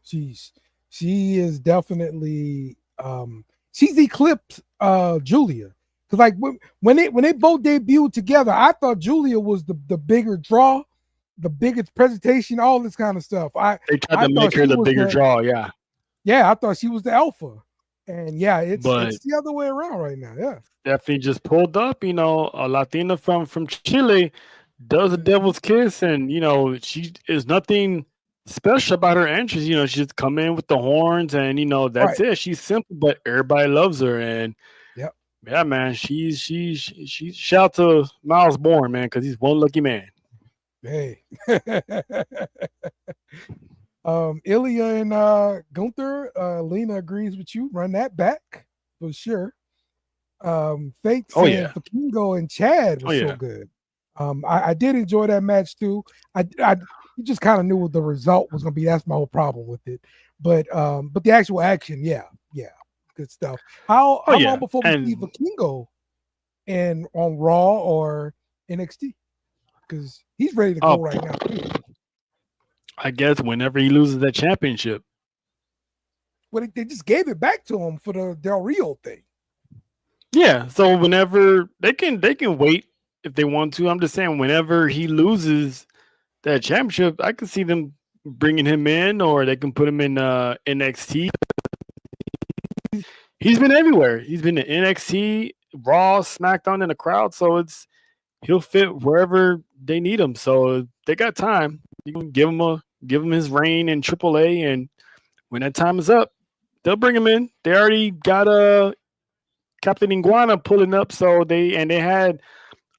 She is definitely she's eclipsed Julia. Because like when they both debuted together, I thought Julia was the bigger draw, the biggest presentation, all this kind of stuff. They tried to make her the bigger draw, yeah. Yeah, I thought she was the alpha. And yeah, it's the other way around right now. Yeah. Definitely just pulled up, a Latina from Chile does a devil's kiss, and she is nothing special about her entrance. She just come in with the horns, and that's it. She's simple, but everybody loves her. And yeah, man, she's shout out to Miles Bourne, man, because he's one lucky man. Hey. Ilya and Gunther, Lena agrees with you. Run that back for sure. Fate saying Fakingo and Chad was so good. I did enjoy that match too. I just kind of knew what the result was going to be. That's my whole problem with it. But the actual action, yeah, good stuff. How long before we see Fakingo and on Raw or NXT? Because he's ready to go right now too. I guess whenever he loses that championship. Well, they just gave it back to him for the Del Rio thing. Yeah, so whenever they can wait if they want to. I'm just saying whenever he loses that championship, I can see them bringing him in, or they can put him in NXT. He's been everywhere. He's been in NXT, Raw, SmackDown, in the crowd. So he'll fit wherever they need him. So they got time. You can give him his reign in AAA, and when that time is up, they'll bring him in. They already got Captain Iguana pulling up, so they had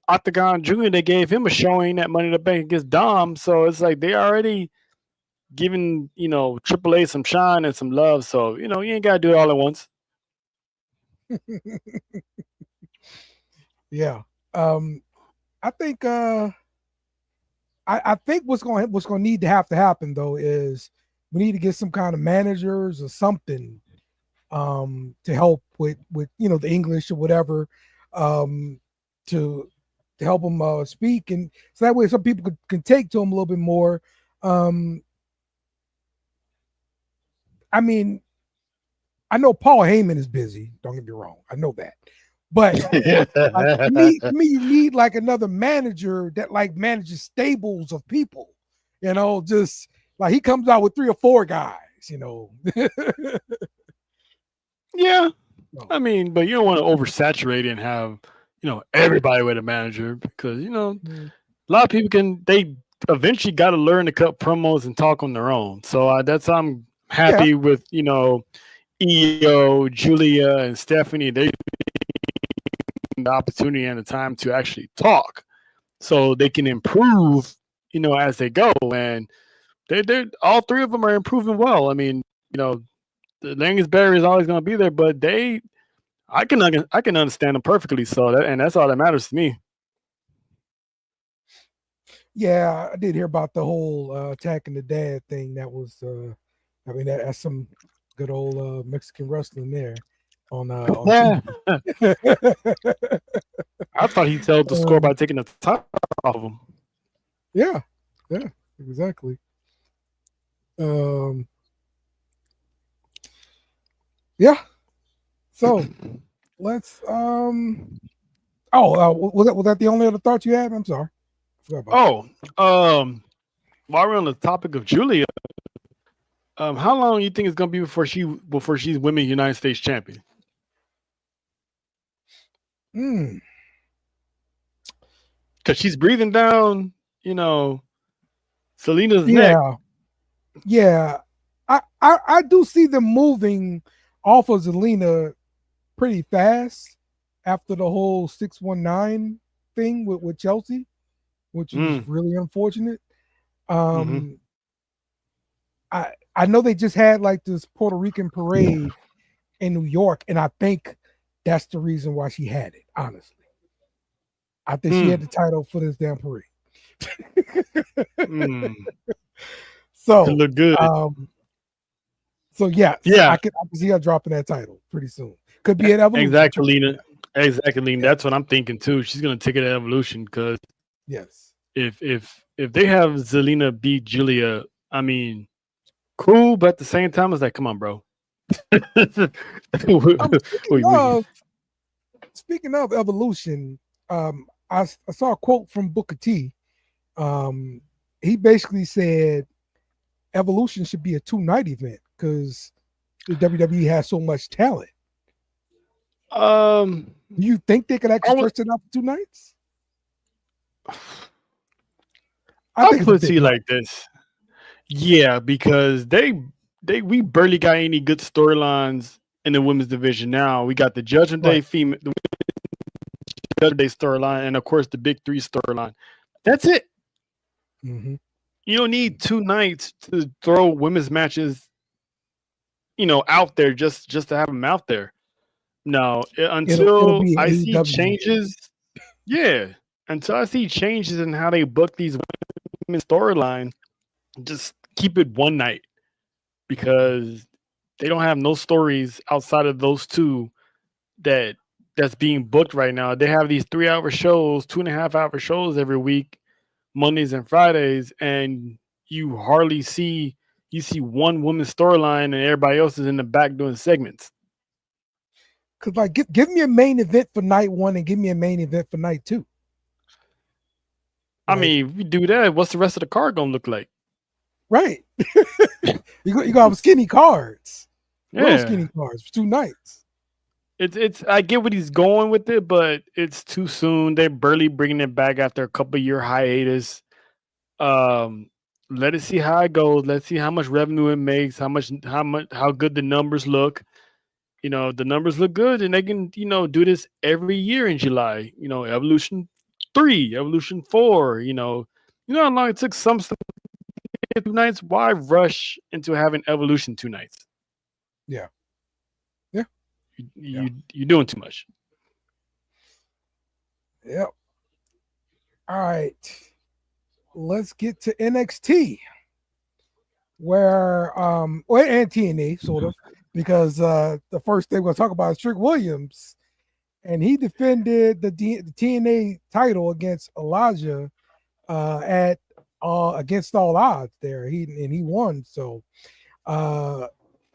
Octagon Jr. They gave him a showing at Money in the Bank against Dom, so it's like they already giving AAA some shine and some love. So you ain't gotta do it all at once. Yeah, I think I think what's going to need to happen though is we need to get some kind of managers or something to help with the English or whatever to help them speak, and so that way some people can take to them a little bit more. I mean, I know Paul Heyman is busy. Don't get me wrong. I know that. But to me, you need like another manager that like manages stables of people, just like he comes out with 3 or 4 guys, Yeah. I mean, but you don't want to oversaturate and have, everybody with a manager because, a lot of people they eventually got to learn to cut promos and talk on their own. So I'm happy with, EO, Julia, and Stephanie. They the opportunity and the time to actually talk so they can improve, as they go. And they're all 3 of them are improving well. I mean, the language barrier is always going to be there, but I can understand them perfectly. So that's all that matters to me. Yeah, I did hear about the whole attacking the dad thing. That was, that's some good old Mexican wrestling there. On I thought he held the score by taking the top off of him. Yeah, exactly. Yeah. So let's was that the only other thought you had? I'm sorry. While we're on the topic of Julia, how long do you think it's gonna be before she's Women's United States champion? Because she's breathing down, Selena's neck. Yeah. I do see them moving off of Zelina pretty fast after the whole 619 thing with Chelsea, which is really unfortunate. I know they just had like this Puerto Rican parade in New York, and I think that's the reason why she had it. Honestly, I think she had the title for this damn parade. So look good. So yeah, I can see her dropping that title pretty soon. Could be at Evolution. Exactly, Lena. Exactly. That's what I'm thinking too. She's gonna take it at Evolution because if they have Zelina beat Julia, I mean, cool, but at the same time, it's like, come on, bro. Speaking of Evolution, I saw a quote from Booker T. He basically said Evolution should be a 2-night event because the WWE has so much talent. Do you think they could actually stretch it out for 2 nights? I'll put it to you like this. Yeah, because we barely got any good storylines in the women's division now. We got the Judgment Day female, the Judgment Day storyline, and of course the Big 3 storyline. That's it. You don't need 2 nights to throw women's matches, out there just to have them out there. No, until I see changes. Yeah, until I see changes in how they book these women's storylines, just keep it 1 night because they don't have no stories outside of those 2 that's being booked right now. They have these 3-hour shows, 2.5-hour shows every week, Mondays and Fridays, and you hardly see one woman's storyline and everybody else is in the back doing segments. Because like give me a main event for night 1 and give me a main event for night 2. I mean, if we do that, what's the rest of the card gonna look like? Right. you gonna have skinny cards. Yeah. Skinny cards for 2 nights. It's I get what he's going with it, but it's too soon. They're barely bringing it back after a couple year hiatus. Let us see how it goes. Let's see how much revenue it makes, how good the numbers look. The numbers look good, and they can, do this every year in July. Evolution 3, Evolution 4. You know how long it took some stuff 2 nights. Why rush into having Evolution 2 nights? Yeah. You're doing too much. Yep. All right. Let's get to NXT, where and TNA sort of, because the first thing we're gonna talk about is Trick Williams, and he defended the TNA title against Elijah at against all odds. There, he won. So,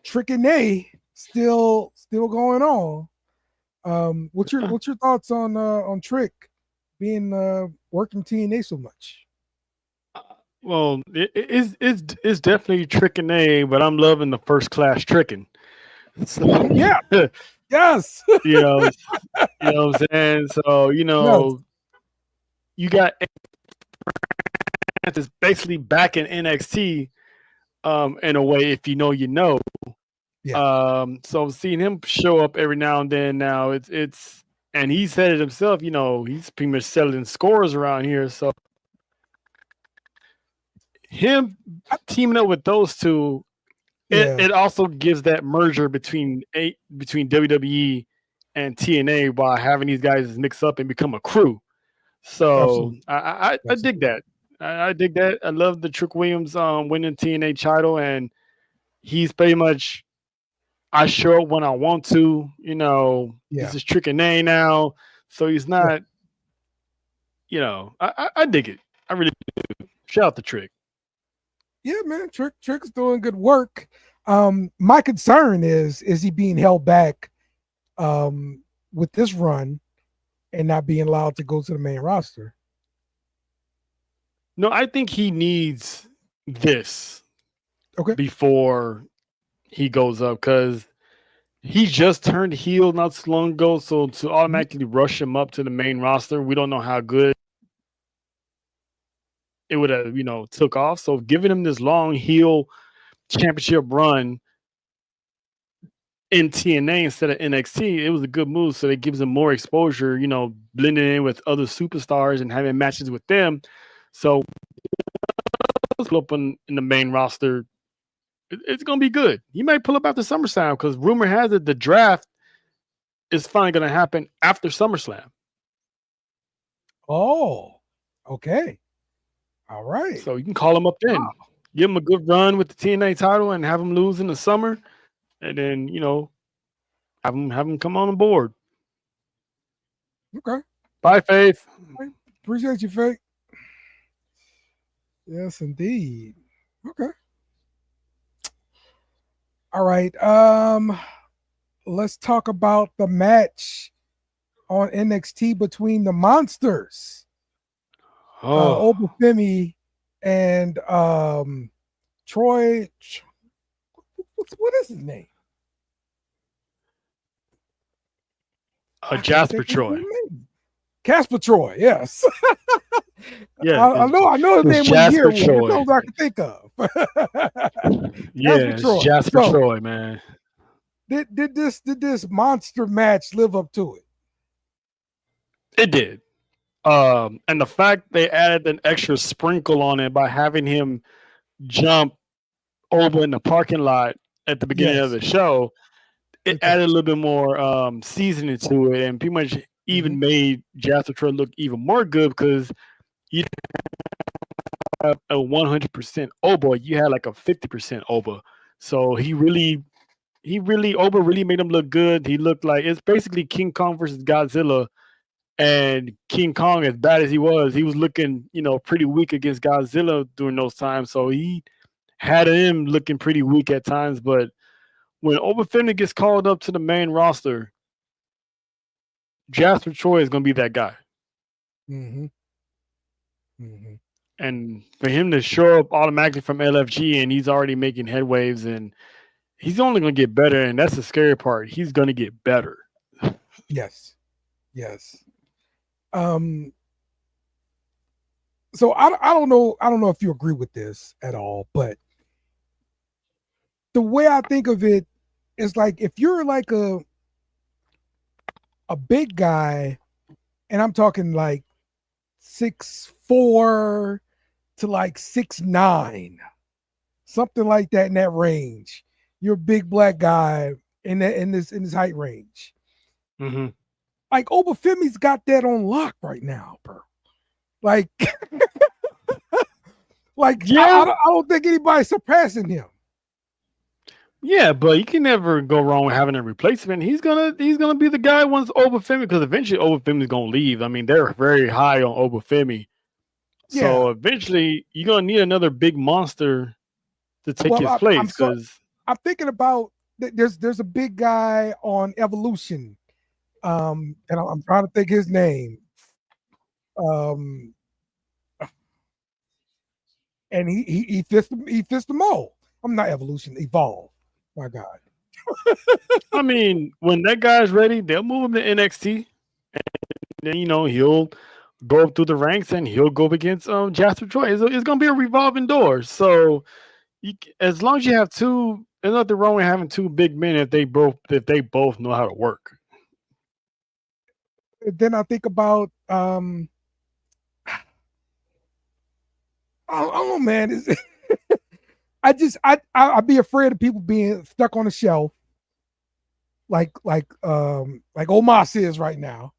Trick and A still going on. What's your thoughts on Trick being working TNA so much? Well, it's definitely Tricking A, but I'm loving the first class tricking. So, yeah, yes. you know what I'm saying. So you got Francis basically back in NXT, in a way. If you know, you know. Yeah. So seeing him show up every now and then now, it's and he said it himself. He's pretty much selling scores around here. So him teaming up with those 2, it also gives that merger between WWE and TNA while having these guys mix up and become a crew. So I dig that. I dig that. I love the Trick Williams winning TNA title, and he's pretty much I show up when I want to. This is Trick and A now, so he's not. I dig it. I really do. Shout out to Trick. Yeah, man, Trick's doing good work. My concern is he being held back with this run and not being allowed to go to the main roster? No, I think he needs this before he goes up, because he just turned heel not so long ago. So to automatically rush him up to the main roster, we don't know how good it would have, took off. So giving him this long heel championship run in TNA instead of NXT, it was a good move. So it gives them more exposure, blending in with other superstars and having matches with them. So pull up in the main roster, it's going to be good. He might pull up after SummerSlam because rumor has it the draft is finally going to happen after SummerSlam. Oh, okay. All right. So you can call him up then. Wow. Give him a good run with the TNA title and have him lose in the summer. And then, have him come on board. Okay. Bye, Faith. Appreciate you, Faith. Yes, indeed. Okay. All right. Let's talk about the match on NXT between the Monsters. Obafemi and Troy. What is his name? Jasper Troy. Casper Troy, yes. Yeah, I know his name was here. That's all I can think of. Yeah, Jasper Troy, man. Did this monster match live up to it? It did. And the fact they added an extra sprinkle on it by having him jump over in the parking lot at the beginning of the show, it added a little bit more seasoning to it, and pretty much even made Jasper Troy look even more good because you have a 100% Oba, you had like a 50% Oba. So Oba really made him look good. He looked like it's basically King Kong versus Godzilla. And King Kong, as bad as he was looking, pretty weak against Godzilla during those times. So he had him looking pretty weak at times. But when Obafemi gets called up to the main roster, Jasper Troy is going to be that guy. Mm-hmm. Mm-hmm. And for him to show up automatically from LFG and he's already making headwaves and he's only going to get better. And that's the scary part. He's going to get better. Yes. So I don't know if you agree with this at all, but the way I think of it is like if you're like a big guy, and I'm talking like 6'4" to like 6'9", something like that in that range. You're a big black guy in this height range. Mm-hmm. Like Obafemi's got that on lock right now, bro. Like, I don't think anybody's surpassing him. Yeah, but you can never go wrong with having a replacement. He's gonna be the guy once Obafemi, because eventually Obafemi's gonna leave. I mean, they're very high on Obafemi, so eventually you're gonna need another big monster to take his place. Because I'm thinking about there's a big guy on Evolution. And I'm trying to think his name. And he fits the mold. I'm not Evolution, Evolve. My God. I mean, when that guy's ready, they'll move him to NXT, and then he'll go up through the ranks and he'll go up against Jasper Troy. It's gonna be a revolving door. So as long as you have two, there's nothing wrong with having two big men if they both know how to work. Then I think about I don't know, man. I'd be afraid of people being stuck on the shelf, like Omos is right now.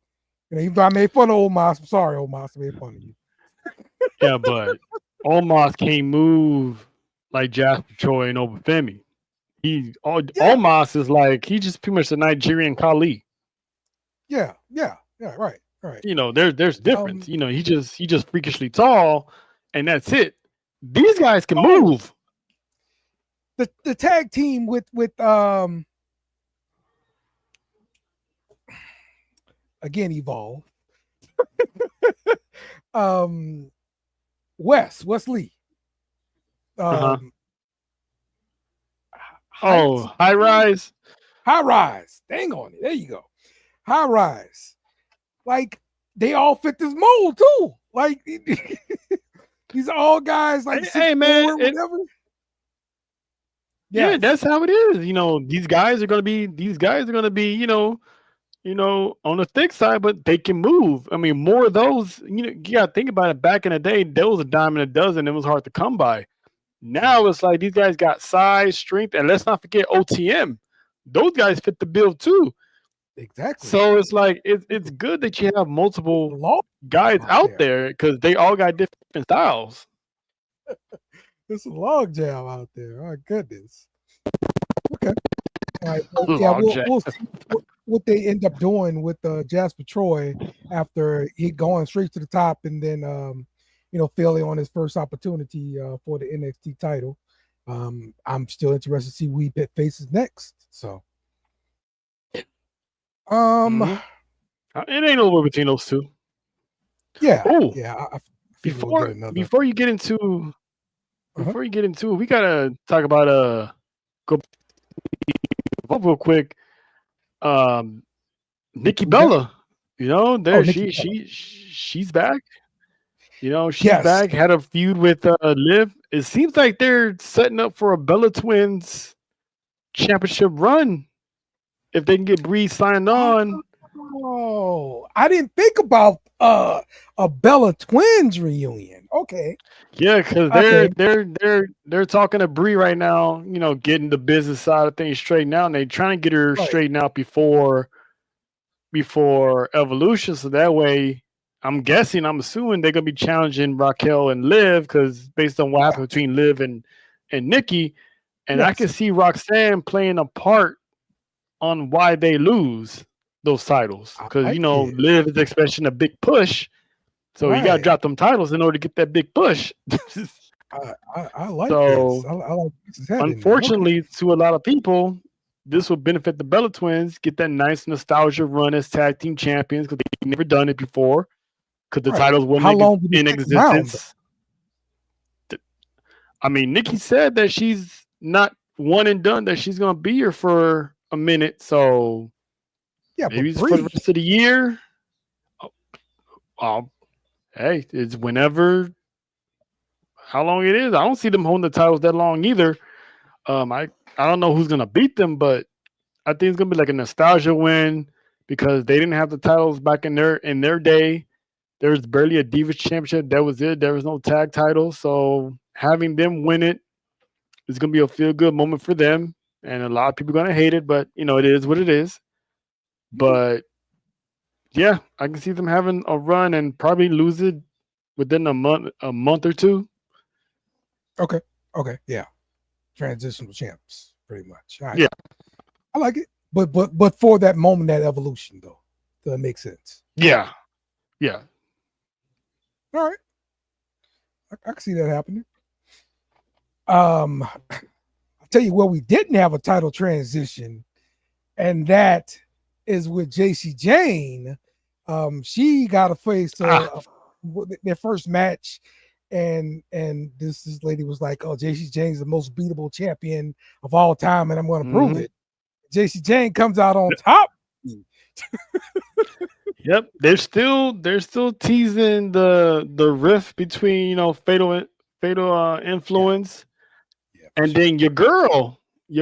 Even though I made fun of Omos, I'm sorry, Omos, I made fun of you. Yeah, but Omos can't move like Jasper Troy and Obafemi. Omos is like he's just pretty much the Nigerian Khali. Yeah, right. There's difference. He just freakishly tall, and that's it. These guys can move. The tag team with again Evolve. Wesley. High Rise. High Rise. Dang on it. There you go. High Rise. Like they all fit this mold too. Like these all guys like hey man, whatever. Yeah, that's how it is. These guys are gonna be on the thick side, but they can move. I mean, more of those, you gotta think about it. Back in the day, there was a dime in a dozen. It was hard to come by. Now it's like these guys got size, strength, and let's not forget OTM. Those guys fit the bill too. Exactly. So it's like it's good that you have multiple guys out there because they all got different styles. There's a log jam out there. Oh goodness. Okay. All right. Well, we'll see what they end up doing with Jasper Troy after he going straight to the top, and then failing on his first opportunity for the NXT title. I'm still interested to see who he faces next. So, it ain't over between those two. Yeah. Oh, yeah. Before you get into we gotta talk about go real quick. Nikki Bella, she's back. She's back. Had a feud with Liv. It seems like they're setting up for a Bella Twins championship run if they can get Bree signed on. Oh, I didn't think about a Bella Twins reunion. Okay. Yeah, because they're talking to Bree right now. Getting the business side of things straightened out, and they're trying to get her straightened out before Evolution, so that way. I'm assuming they're gonna be challenging Raquel and Liv because based on what happened between Liv and Nikki, and I can see Roxanne playing a part on why they lose those titles because Liv is expecting a big push, so you gotta drop them titles in order to get that big push. I like this. I like this. Unfortunately, to a lot of people, this will benefit the Bella Twins, get that nice nostalgia run as tag team champions because they've never done it before. Because the titles weren't in existence. I mean, Nikki said that she's not one and done, that she's going to be here for a minute. So maybe it's for the rest of the year. Hey, it's whenever, how long it is. I don't see them holding the titles that long either. I don't know who's going to beat them, but I think it's going to be like a nostalgia win because they didn't have the titles back in their day. There's barely a Divas Championship. That was it. There was no tag title. So having them win it is going to be a feel-good moment for them. And a lot of people are going to hate it, but, it is what it is. But, yeah, I can see them having a run and probably lose it within a month or two. Okay. Yeah. Transitional champs, pretty much. All right. Yeah. I like it. But for that moment, that evolution, though, that makes sense. Yeah. All right. I can see that happening. I'll tell you where we didn't have a title transition, and that is with JC Jane. She got to face their first match, and this lady was like, "Oh, JC Jane's the most beatable champion of all time, and I'm going to prove it." JC Jane comes out on top. Yep, they're still teasing the rift between fatal influence, and then your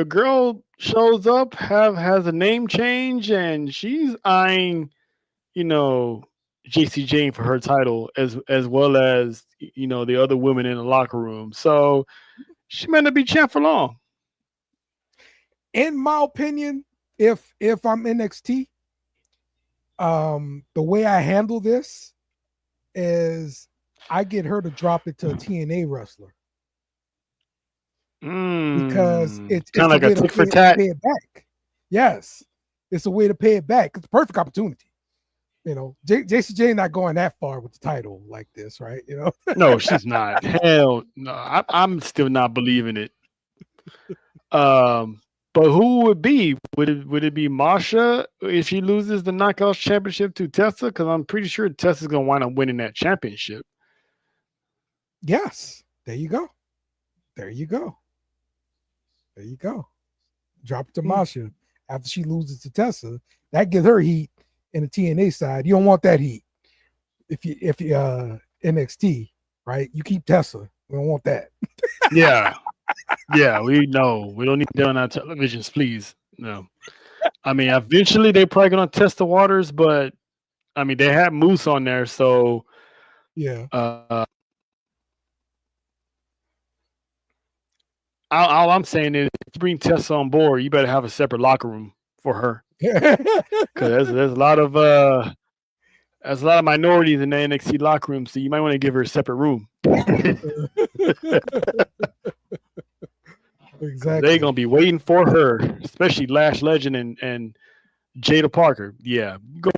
girl shows up, has a name change, and she's eyeing JC Jane for her title as well as the other women in the locker room. So she might not be champ for long. In my opinion, if I'm NXT. The way I handle this is I get her to drop it to a TNA wrestler because it's kind of like a tick for tat. Pay it back. Yes, it's a way to pay it back. It's a perfect opportunity. JC Jane not going that far with the title like this, right? No, she's not. Hell no, I'm still not believing it. But who would be? Would it be Masha if she loses the Knockouts Championship to Tessa? Because I'm pretty sure Tessa's gonna wind up winning that championship. Yes, there you go. Drop it to Masha after she loses to Tessa. That gives her heat in the TNA side. You don't want that heat if you NXT, right? You keep Tessa. We don't want that. Yeah. Yeah, we know. We don't need that on our televisions, please. No. I mean, eventually they're probably gonna test the waters, but I mean they have Moose on there, so Yeah. all I'm saying is if you bring Tessa on board, you better have a separate locker room for her. Because there's a lot of minorities in the NXT locker room, so you might want to give her a separate room. Exactly. They're gonna be waiting for her, especially Lash Legend and Jada Parker. Yeah, go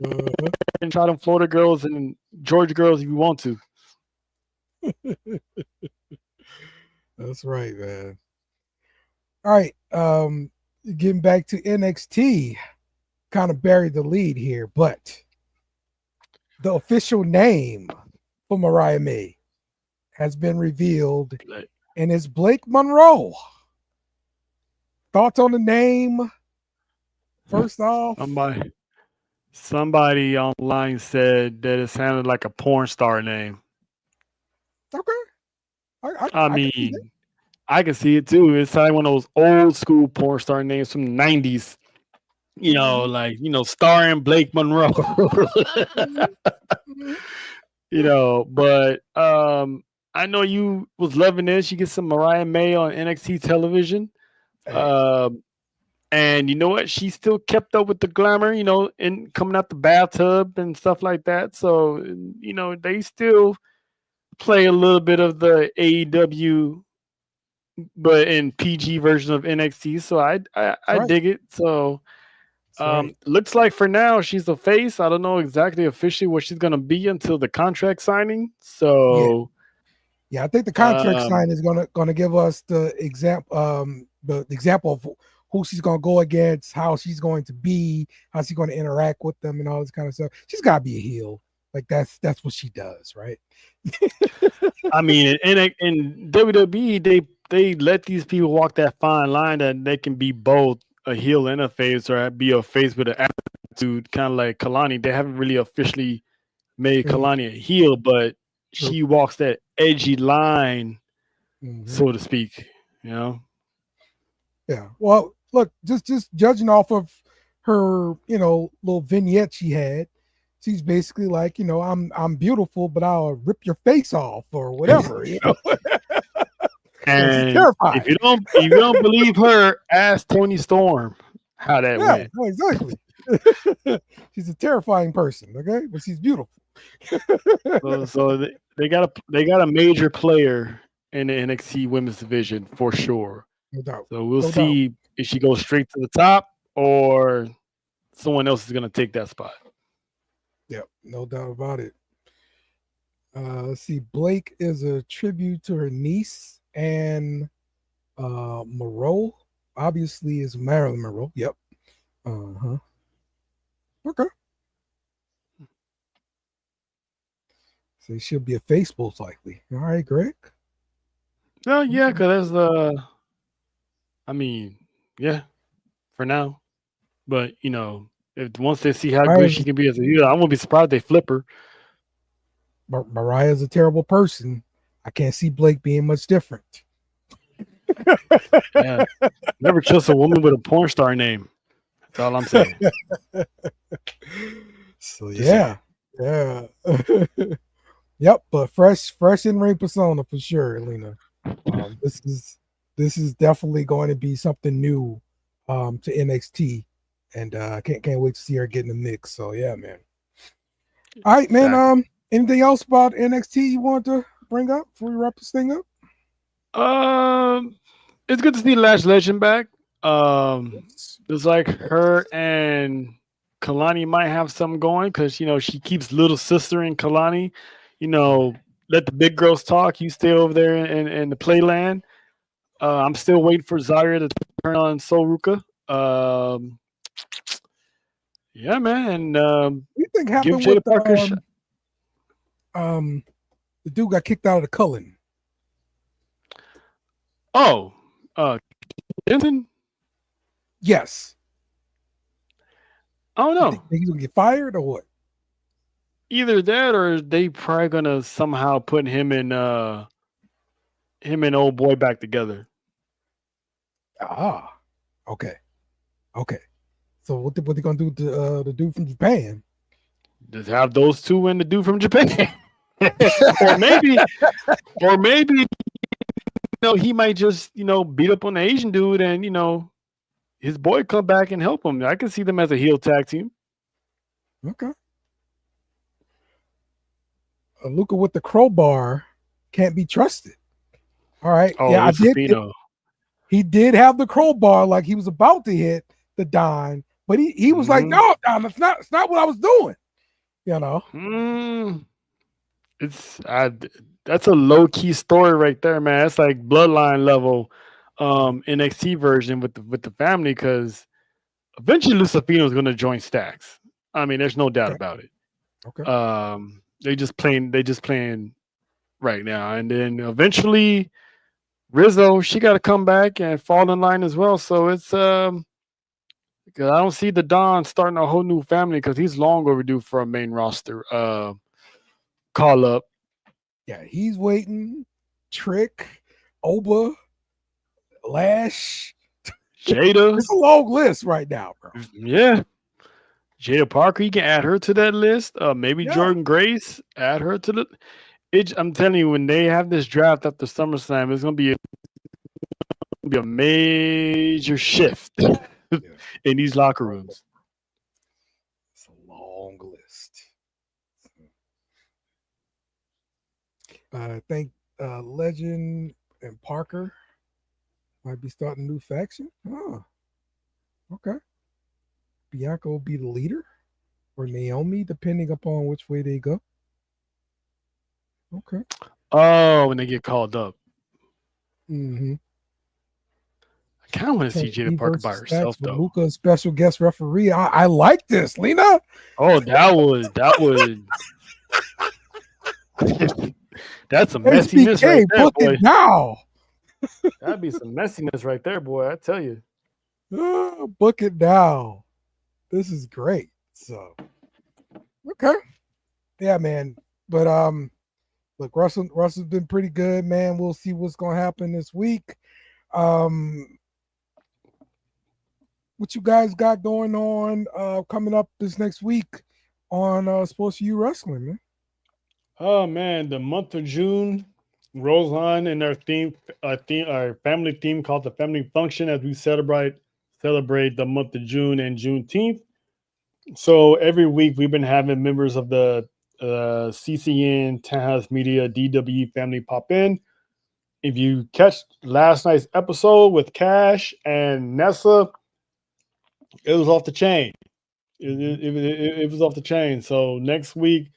and try them Florida girls and Georgia girls if you want to. That's right, man. All right. Getting back to NXT, kind of buried the lead here, but the official name for Mariah May has been revealed, and it's Blake Monroe. Thoughts on the name? First off, somebody online said that it sounded like a porn star name. Okay. I mean, I can see it too. It's like one of those old school porn star names from the 90s. You know, like, starring Blake Monroe. You know, but I know you was loving this. You get some Mariah May on NXT television. And you know what? She still kept up with the glamour, and coming out the bathtub and stuff like that. So, they still play a little bit of the AEW, but in PG version of NXT. So I dig it. So looks like for now she's the face. I don't know exactly officially what she's gonna be until the contract signing. So yeah, I think the contract sign is gonna give us the example of who she's gonna go against, how she's going to be, how she's going to interact with them, and all this kind of stuff. She's gotta be a heel. Like that's what she does, right? I mean, in WWE, they let these people walk that fine line that they can be both a heel and a face, or be a face with an attitude, kind of like Kalani. They haven't really officially made Kalani a heel, but she walks that edgy line, so to speak. Yeah. Well, look, just judging off of her, little vignette she had, she's basically like, I'm beautiful, but I'll rip your face off or whatever, And if you don't believe her, ask Toni Storm how that went. Exactly. She's a terrifying person, okay, but she's beautiful. so they got a major player in the NXT women's division for sure. No doubt. So we'll see if she goes straight to the top or someone else is going to take that spot. Yep, no doubt about it. Let's see. Blake is a tribute to her niece, and Monroe obviously is Marilyn Monroe. Yep. Okay. So she'll be a face most likely. All right, Greg. Oh yeah, because there's for now. But if once they see how good she can be as a heel, I won't be surprised they flip her. Mariah's a terrible person. I can't see Blake being much different. Yeah. Never trust a woman with a porn star name. That's all I'm saying. So yeah. Yep, but fresh in ring persona for sure, Lena. This is definitely going to be something new to NXT, and I can't wait to see her get in the mix. So yeah, man. All right, man. Exactly. Anything else about NXT you want to bring up before we wrap this thing up? It's good to see Lash Legend back. It's like her and Kalani might have something going because she keeps little sister and Kalani. Let the big girls talk. You stay over there in the playland. I'm still waiting for Zarya to turn on Sol Ruka. Yeah, man. And you think happened with the dude got kicked out of the Cullen? Oh, Jensen? Yes. I don't know. Think he's gonna get fired or what? Either that, or they probably gonna somehow put him and old boy back together. Ah, okay. So what they gonna do to the dude from Japan? Just have those two and the dude from Japan. or maybe, he might just, beat up on the Asian dude and, his boy come back and help him. I can see them as a heel tag team. Okay. Luca with the crowbar can't be trusted. All right. Oh, yeah, I did. He did have the crowbar like he was about to hit the Don, but he was like, no, Don, it's not what I was doing. That's a low key story right there, man. It's like bloodline level NXT version with the family, because eventually Lucifino is going to join Stacks. I mean, there's no doubt about it. Okay. They just playing right now, and then eventually Rizzo, she got to come back and fall in line as well. So it's because I don't see the Don starting a whole new family, because he's long overdue for a main roster call up. Yeah, he's waiting. Trick, Oba, Lash, Jada. It's a long list right now, bro. Yeah. Jada Parker, you can add her to that list. Maybe Jordan Grace, add her to the. I'm telling you, when they have this draft after SummerSlam, it's gonna be a major shift in these locker rooms. It's a long list. I think Legend and Parker might be starting a new faction. Oh, okay. Bianca will be the leader, or Naomi, depending upon which way they go. Okay. Oh, when they get called up. Mm-hmm. I kind of want to see Jada Parker by herself, though. Luca, special guest referee. I like this, Lena. Oh, that was. That's some messiness HBK, right there, book boy. it now. That'd be some messiness right there, boy. I tell you. Book it now. This is great. So, okay. Yeah, man. But look, Russell's been pretty good, man. We'll see what's gonna happen this week. What you guys got going on coming up this next week on Sports for You Wrestling, man? Oh man, the month of June rolls on in our our family theme called the Family Function, as we celebrate the month of June and Juneteenth. So every week we've been having members of the CCN, Townhouse Media, DWE family pop in. If you catch last night's episode with Cash and Nessa, it was off the chain. It was off the chain. So next week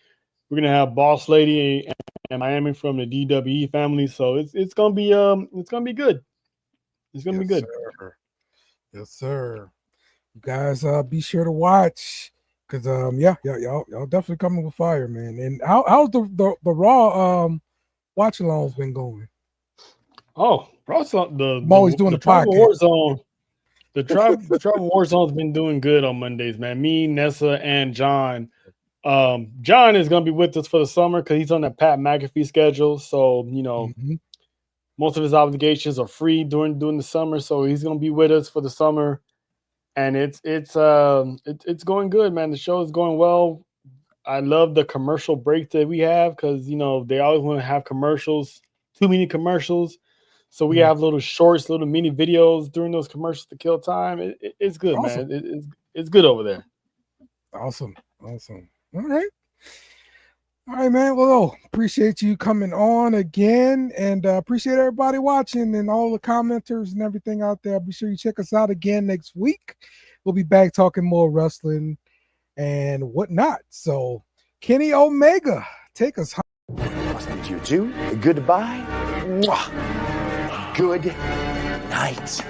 we're gonna have Boss Lady and Miami from the DWE family. So it's gonna be good. It's gonna be good. Sir. Yes, sir. You guys be sure to watch, because y'all definitely coming with fire, man. And how's the Raw watch alongs been going? Oh, I'm always doing the Tribal podcast. Warzone. The Tribal Warzone's been doing good on Mondays, man. Me, Nessa, and John. John is gonna be with us for the summer because he's on that Pat McAfee schedule. So most of his obligations are free during the summer. So he's gonna be with us for the summer, and it's going good, man. The show is going well. I love the commercial break that we have, because they always want to have commercials, too many commercials. So we have little shorts, little mini videos during those commercials to kill time. It's good, awesome. Man. It's good over there. Awesome. All right, man. Well, appreciate you coming on again, and appreciate everybody watching and all the commenters and everything out there. Be sure you check us out again next week. We'll be back talking more wrestling and whatnot. So, Kenny Omega, take us home. Must bid you two goodbye. Good night.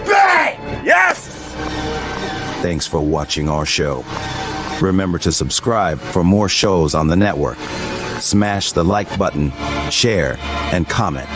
Bang! Yes! Thanks for watching our show. Remember to subscribe for more shows on the network. Smash the like button, share, and comment.